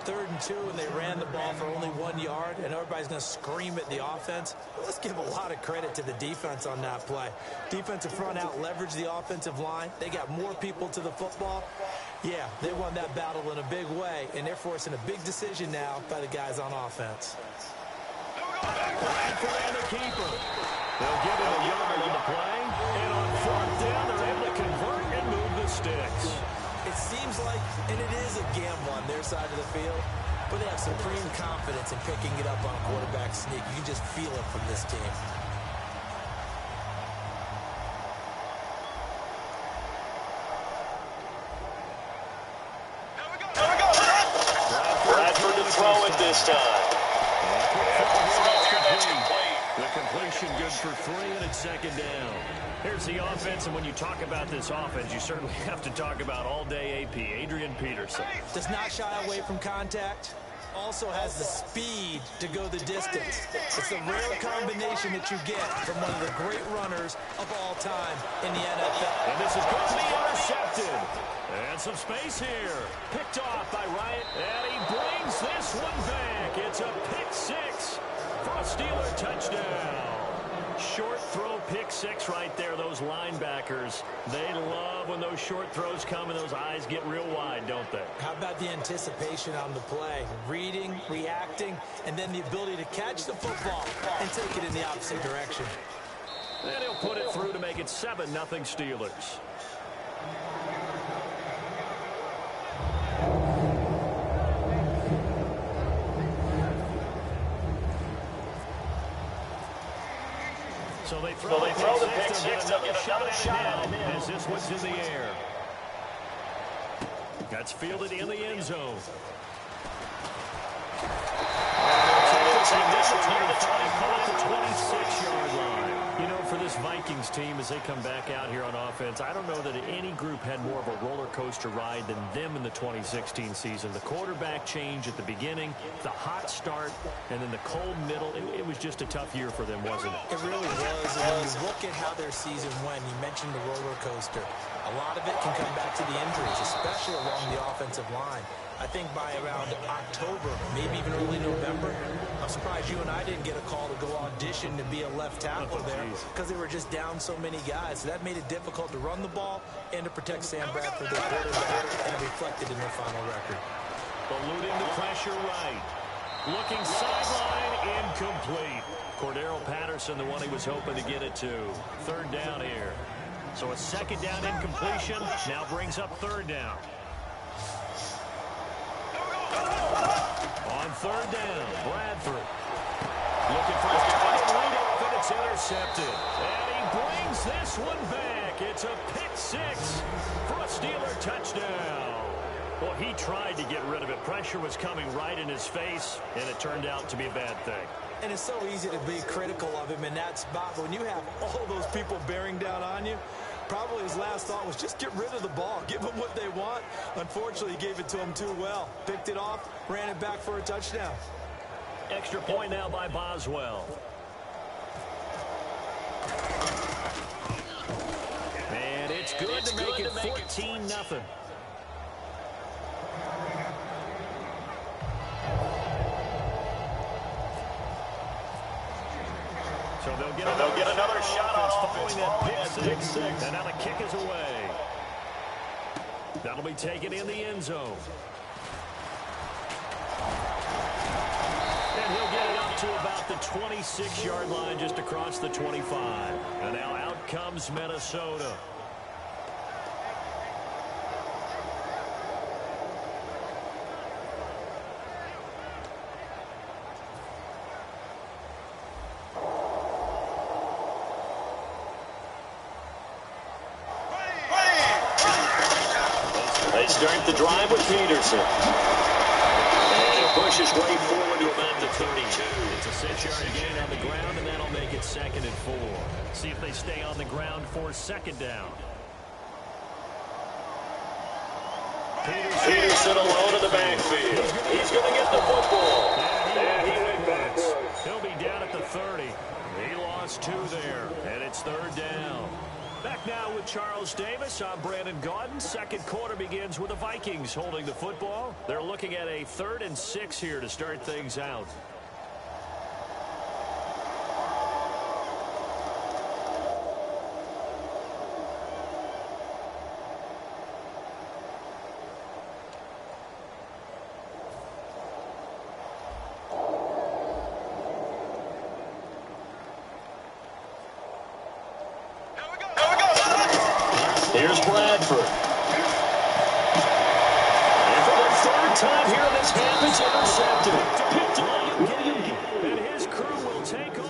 3rd and 2, and they ran the ball for only 1 yard, and everybody's going to scream at the offense. Let's give a lot of credit to the defense on that play. Defensive front out leveraged the offensive line. They got more people to the football. Yeah, they won that battle in a big way, and they're forcing a big decision now by the guys on offense. Bradford and the keeper. They'll give him a yard on the play, and on 4th down, they're able to convert and move the sticks. It seems like, and it is a gamble on their side of the field, but they have supreme confidence in picking it up on a quarterback sneak. You can just feel it from this team. Bradford to throw it this time. The completion good for 3, and it's 2nd down. Here's the offense, and when you talk about this offense, you certainly have to talk about all-day AP, Adrian Peterson. Does not shy away from contact. also has the speed to go the distance. It's a rare combination that you get from one of the great runners of all time in the NFL. And this is going to be intercepted. And some space here. Picked off by Ryan. And he brings this one back. It's a pick six for a Steeler touchdown. Short throw pick six right there. Those linebackers, they love when those short throws come and those eyes get real wide, don't they? How about the anticipation on the play? Reading, reacting, and then the ability to catch the football and take it in the opposite direction. And he'll put it through to make it 7-0 Steelers. So they throw the pick six. They'll get another shot at it as this one's in the air. That's fielded in the end zone. The 26-yard line. You know, for this Vikings team, as they come back out here on offense, I don't know that any group had more of a roller coaster ride than them in the 2016 season. The quarterback change at the beginning, the hot start, and then the cold middle. It was just a tough year for them, wasn't it? It really was. And when you look at how their season went, you mentioned the roller coaster. A lot of it can come back to the injuries, especially along the offensive line. I think by around October, maybe even early November, I'm surprised you and I didn't get a call to go audition to be a left tackle there because they were just down so many guys. So that made it difficult to run the ball and to protect Sam Bradford, their quarterback, and it reflected in their final record. Eluding the pressure right. Looking sideline, incomplete. Cordero Patterson, the one he was hoping to get it to. Third down here. So a second down incompletion now brings up third down. On third down, Bradford. Looking for his lead-off, and it's intercepted. And he brings this one back. It's a pick six for a Steeler touchdown. Well, he tried to get rid of it. Pressure was coming right in his face, and it turned out to be a bad thing. And it's so easy to be critical of him in that spot. But when you have all those people bearing down on you, probably his last thought was just get rid of the ball. Give them what they want. Unfortunately, he gave it to them too well. Picked it off, ran it back for a touchdown. Extra point now by Boswell. And it's good to make it 14-0. So they'll get another shot following that pick six. And now the kick is away. That'll be taken in the end zone. And he'll get it up to about the 26-yard line, just across the 25. And now out comes Minnesota. They start the drive with Peterson. And he pushes way forward to about the 32. It's a 6-yard gain on the ground, and that'll make it 2nd and 4. See if they stay on the ground for second down. Peterson alone in the backfield. He's going to get the football. And he wins. He'll be down at the 30. He lost 2 there, and it's third down. Back now with Charles Davis. I'm Brandon Gaudin. Second quarter begins with the Vikings holding the football. They're looking at a 3rd and 6 here to start things out. Here's Bradford. And for the 3rd time here in this half, it's intercepted. Picked on again. And his crew will take over.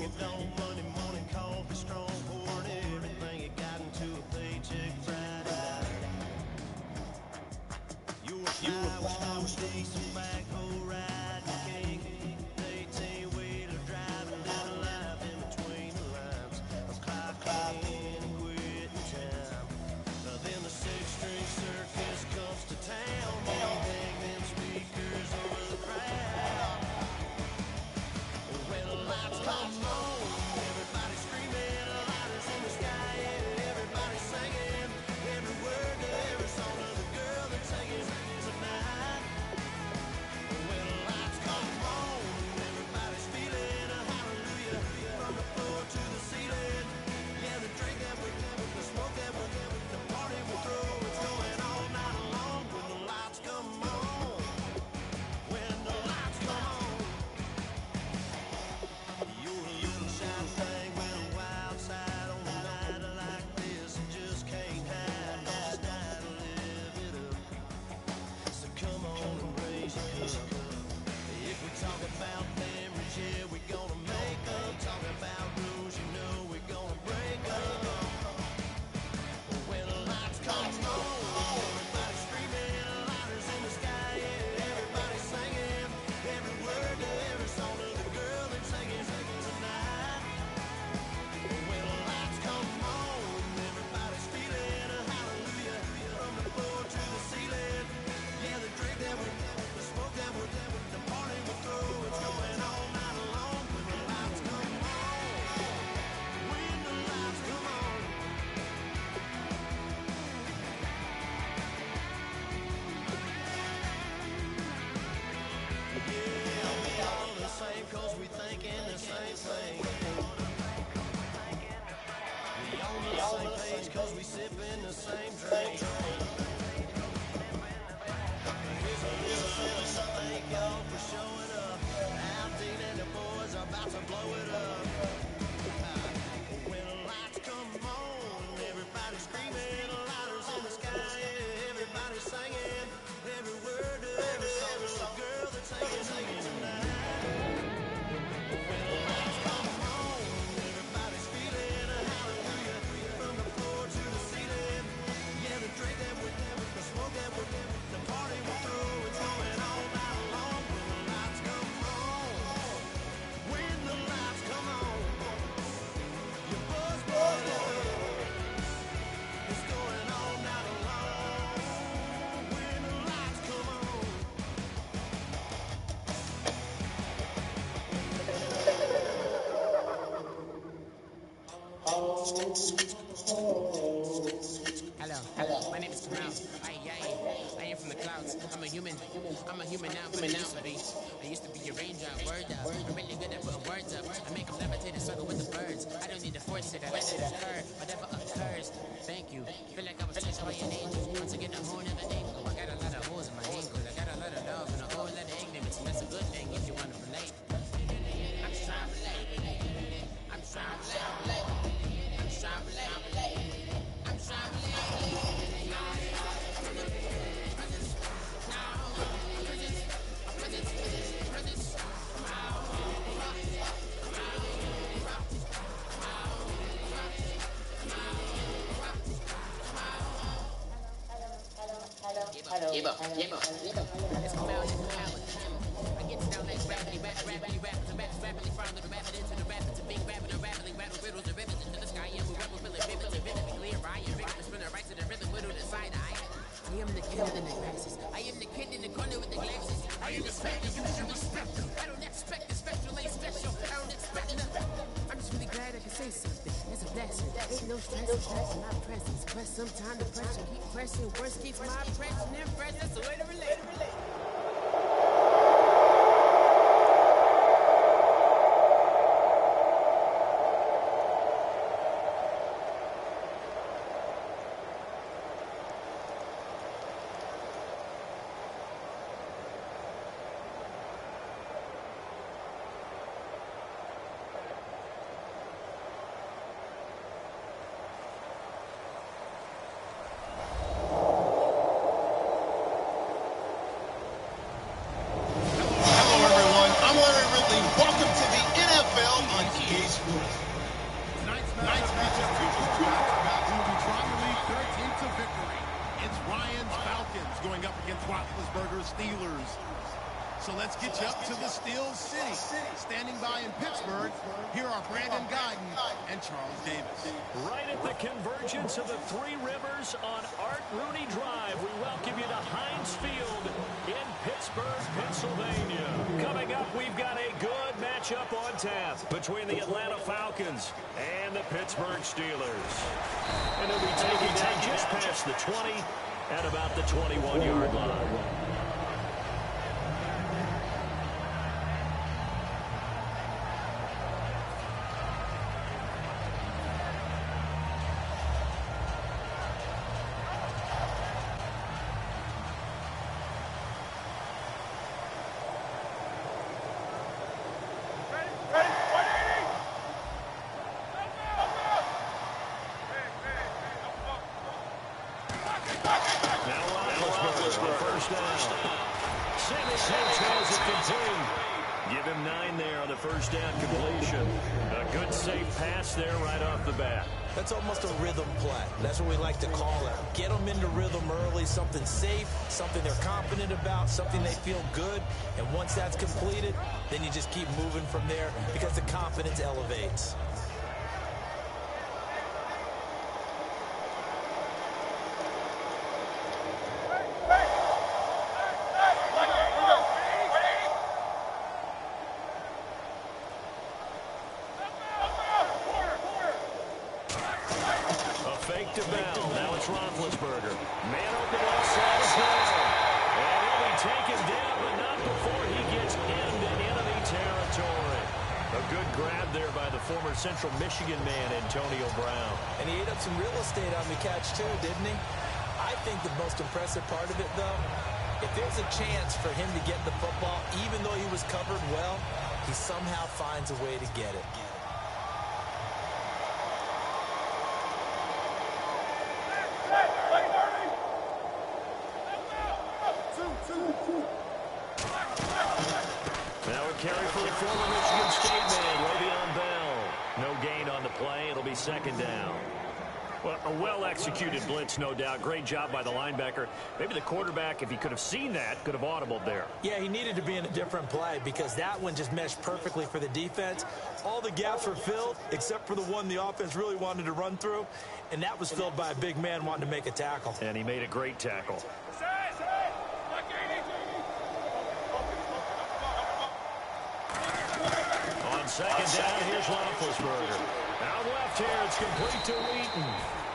it on Monday morning, coffee strong, pouring everything you got into a paycheck Friday night. Your style was no decent backhoe riding king, 18-wheeler driving, little life in between the lines of clocking in and quitting time. Then the six-string circus comes to town, hang them speakers over the crowd. When the lights come on, everybody screaming, lighters in the sky, yeah, everybody singing every word to every song of the girl that's singing tonight. When the lights come on, everybody's feeling a hallelujah from the floor to the ceiling. Yeah, the drink that we the smoke that we the party we throw, it's going all night long. When the lights come on, when the lights come on. You're a little shy thing with a wild side on a night like this. You just can't hide, just die to live it up. So come on and raise your cup. If we talk about memories, yeah, we're gonna make them. Talk about rules, you know we're gonna break them. When the lights come on, everybody's screaming, lighters in the sky, yeah, everybody's singing every word to every song of the girl that's singing tonight. When the lights come on, everybody's feeling a hallelujah from the floor to the ceiling. Yeah, the drink that we the smoke that we the party we throw, it's going all night long. When the lights come on, when the lights come on. Yeah, we all the same 'cause we thinking the same thing. We on the same page 'cause we sipping the same drink. Thank y'all for showing up. Al Dean and the boys are about to blow it up. When the lights come on, everybody's screaming, lighters in the sky, yeah, everybody's singing every word to every song, girl that's singing tonight. When the lights come on, everybody's feeling a hallelujah from the floor to the ceiling. Yeah, the drink that we the smoke that we the party we throw, it's going all night long. When the lights come on, when the lights come on, your buzz buzz up. It's going all night long. When the lights come on. Hello, my name is Kamal. I am from the clouds. I'm a human now. I used to be a raindrop, word up. I'm really good at putting words up. I make them levitate and circle with the birds. I don't need to force it, I let it occur. Whatever occurs, thank you. Feel like I was touched by an angel. Once again, a whole nother angle. I got a lot of holes in my ankles. I got a lot of love and a whole lot of ignorance. And that's a good thing if you want to relate. I'm just trying to relate. I'm just trying to relate. I'm just trying to relate. I'm just trying to relate. It's come out in the power. I get down like rapidly, rapidly, rapidly, from the rapid into the rapid to big rapid, and rapidly, rapid riddles and rivets into the sky. And we rebel, vividly, clear. I am Rick, spin the right to the rhythm, widow to side eye. I am the kid in the glasses. I am the kid in the corner with the glasses. I am the spectre, you should respect. I don't expect the special, ain't special. I don't expect nothing. I'm just really glad I can say something. It's a blessing. Ain't no stress, in my presence. Press some time to pressure. Keep pressing. Worst keeps my impression in presence. That's the way to relate. standing by in Pittsburgh, here are Brandon Guyton and Charles Davis. Right at the convergence of the Three Rivers on Art Rooney Drive, we welcome you to Heinz Field in Pittsburgh, Pennsylvania. Coming up, we've got a good matchup on tap between the Atlanta Falcons and the Pittsburgh Steelers. And they'll be taking down just past the 20 at about the 21-yard line. Give him 9 there on the first down completion. A good safe pass there right off the bat. That's almost a rhythm play. That's what we like to call it. Get them into rhythm early, something safe, something they're confident about, something they feel good. And once that's completed, then you just keep moving from there because the confidence elevates. To Bell. Now it's Roethlisberger. Man open left side is there. And he'll be taken down, but not before he gets into enemy territory. A good grab there by the former Central Michigan man, Antonio Brown. And he ate up some real estate on the catch, too, didn't he? I think the most impressive part of it, though, if there's a chance for him to get the football, even though he was covered well, he somehow finds a way to get it. Carry for the former Michigan State man, Le'Veon Bell. No gain on the play. It'll be second down. Well, a well-executed blitz, no doubt. Great job by the linebacker. Maybe the quarterback, if he could have seen that, could have audibled there. Yeah, he needed to be in a different play because that one just meshed perfectly for the defense. All the gaps were filled except for the one the offense really wanted to run through, and that was filled by a big man wanting to make a tackle. And he made a great tackle. Second down, here's Roethlisberger. Out left here, it's complete to Wheaton.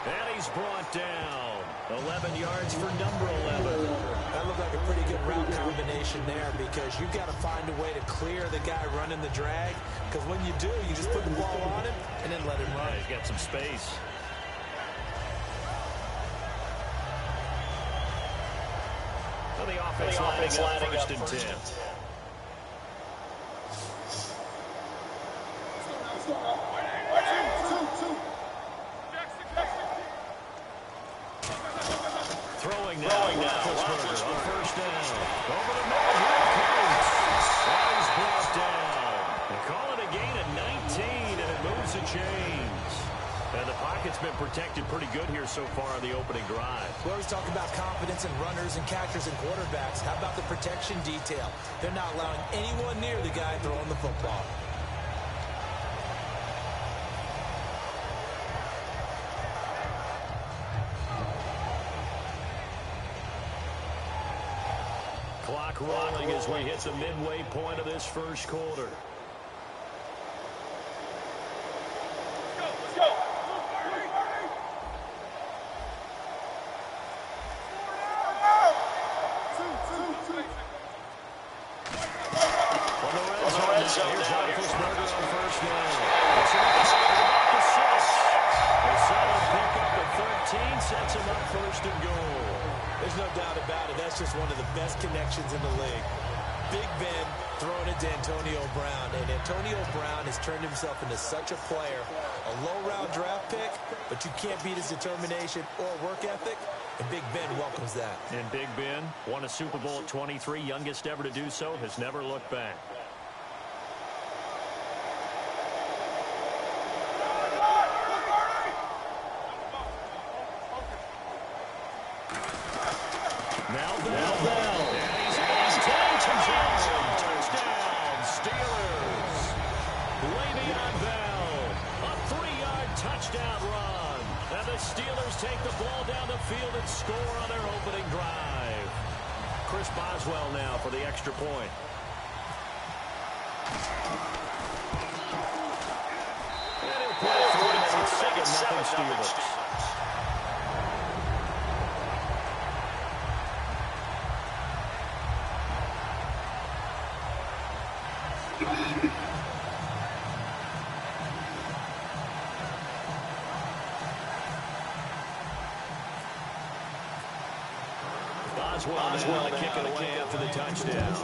And he's brought down. 11 yards for number 11. That looked like a pretty good route combination there because you've got to find a way to clear the guy running the drag. Because when you do, you just put the ball on him and then let him run. He's got some space. So the offense lining up first and 10. Throwing now, Roethlisberger on first down. Over the middle, here it comes. That is brought down. They call it a gain of 19, and it moves the chains. And the pocket's been protected pretty good here so far on the opening drive. We always talk about confidence in runners and catchers and quarterbacks. How about the protection detail? They're not allowing anyone near the guy throwing the football. Clock rolling as we hit the midway point of this first quarter. Let's go. On the red zone, here's Roethlisberger on first down. The 6. A solid pickup at 13 sets him up first and goal. There's no doubt about it. That's just one of the best connections in the league. Big Ben throwing it to Antonio Brown. And Antonio Brown has turned himself into such a player. A low-round draft pick, but you can't beat his determination or work ethic. And Big Ben welcomes that. And Big Ben won a Super Bowl at 23, youngest ever to do so, has never looked back. Now Bell. And he's touchdown, Steelers. touchdown run. And the Steelers take the ball down the field and score on their opening drive. Chris Boswell now for the extra point. And he'll put it through to make it 7-0 Steelers. Boswell to kick it away after the touchdown.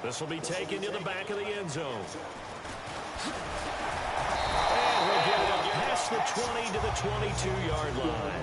This will be taken to the back of the end zone. And we'll get it up past the 20 to the 22-yard line.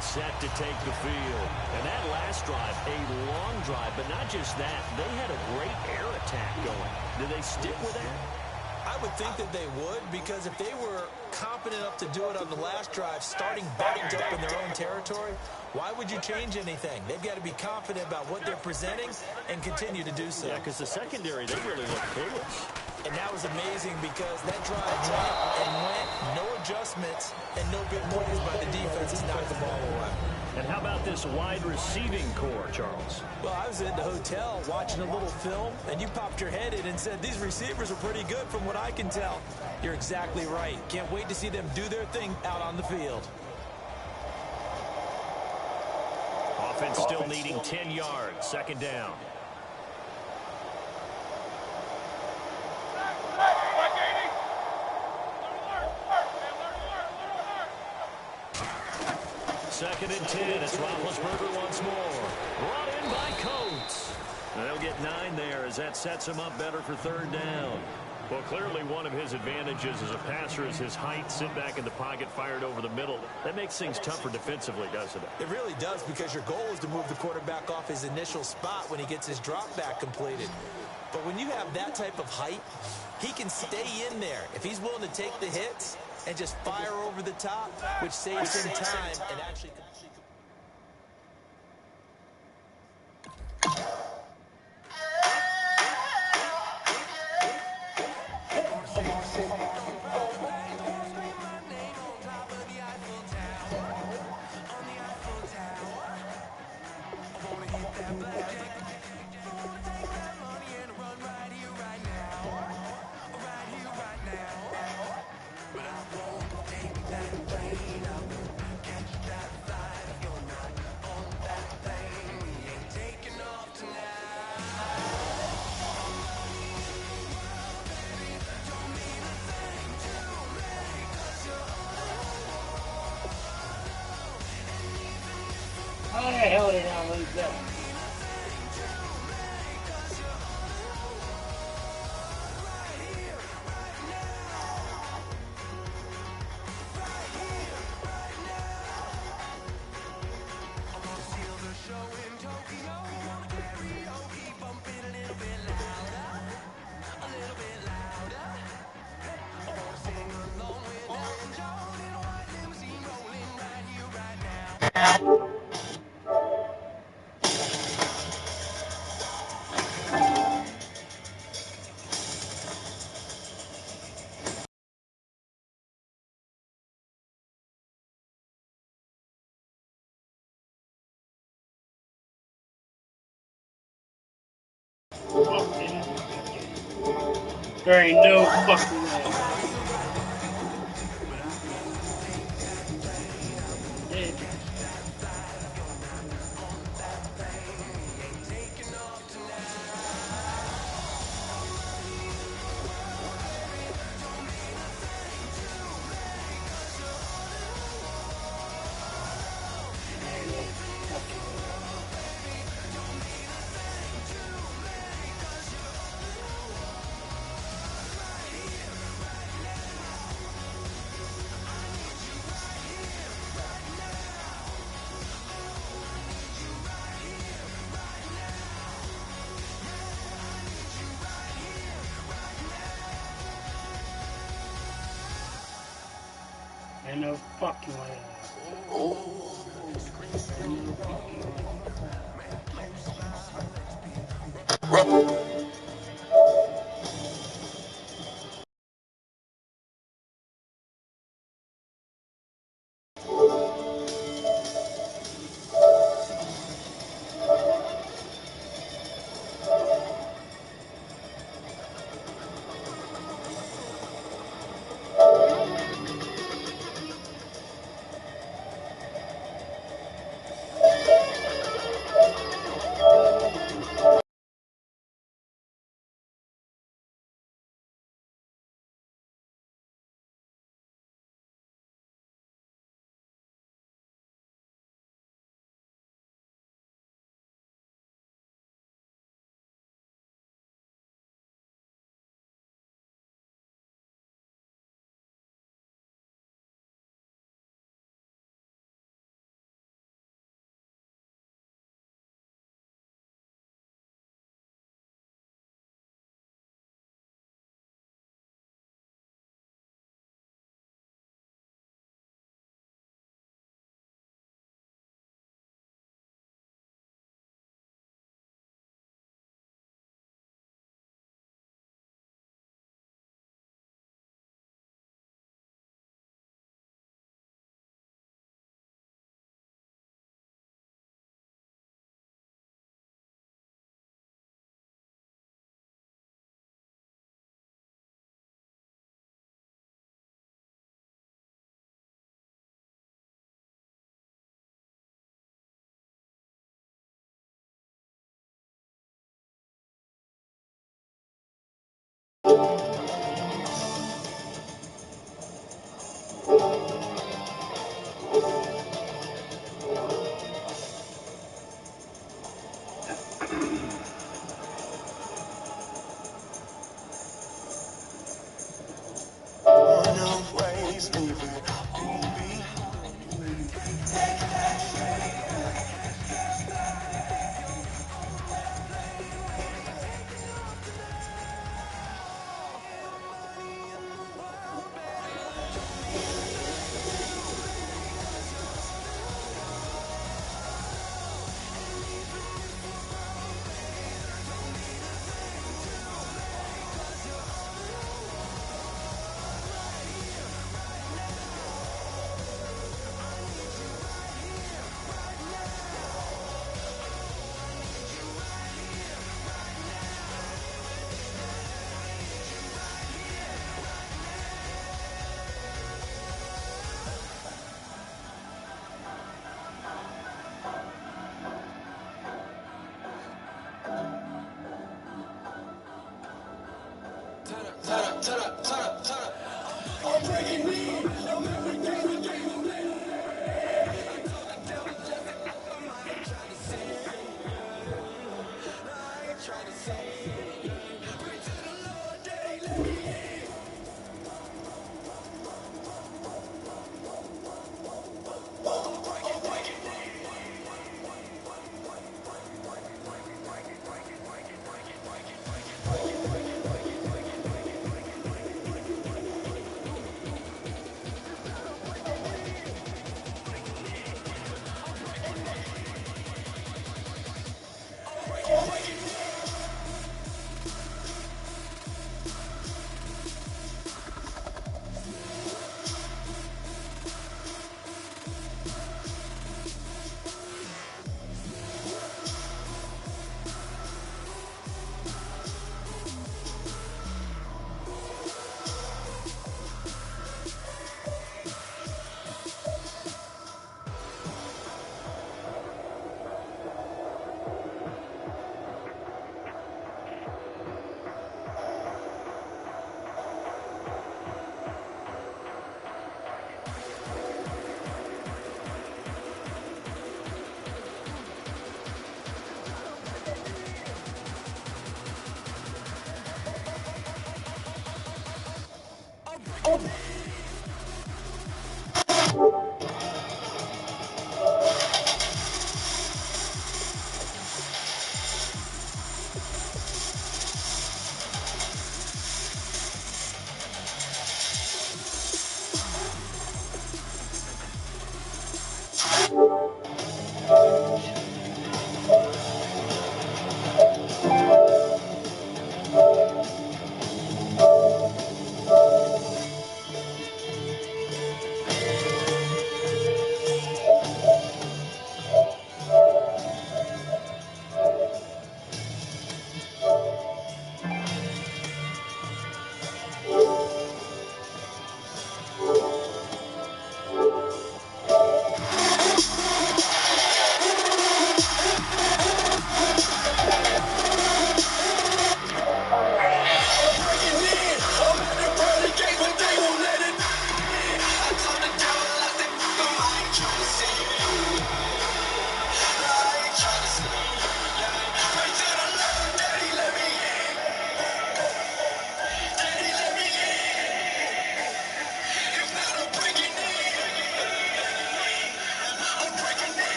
Set to take the field. And that last drive, a long drive, but not just that. They had a great air attack going. Did they stick with that? I would think that they would, because if they were competent enough to do it on the last drive, starting backed up in their own territory, why would you change anything? They've got to be confident about what they're presenting and continue to do so. Yeah, because the secondary, they really look clueless. And that was amazing because that drive went, no adjustments, and no big plays by the defense to knock the ball away. And how about this wide receiving core, Charles? Well, I was in the hotel watching a little film, and you popped your head in and said, these receivers are pretty good from what I can tell. You're exactly right. Can't wait to see them do their thing out on the field. Offense still needing 10 yards, second down. Second and 10. It's Roethlisberger once more. Brought in by Coates. And they'll get 9 there as that sets him up better for third down. Well, clearly one of his advantages as a passer is his height. Sit back in the pocket, fired over the middle. That makes things tougher defensively, doesn't it? It really does, because your goal is to move the quarterback off his initial spot when he gets his drop back completed. But when you have that type of height, he can stay in there. If he's willing to take the hits and just fire over the top, which saves him time and actually... How the hell did I lose that? There ain't no fucking way. no fucking way.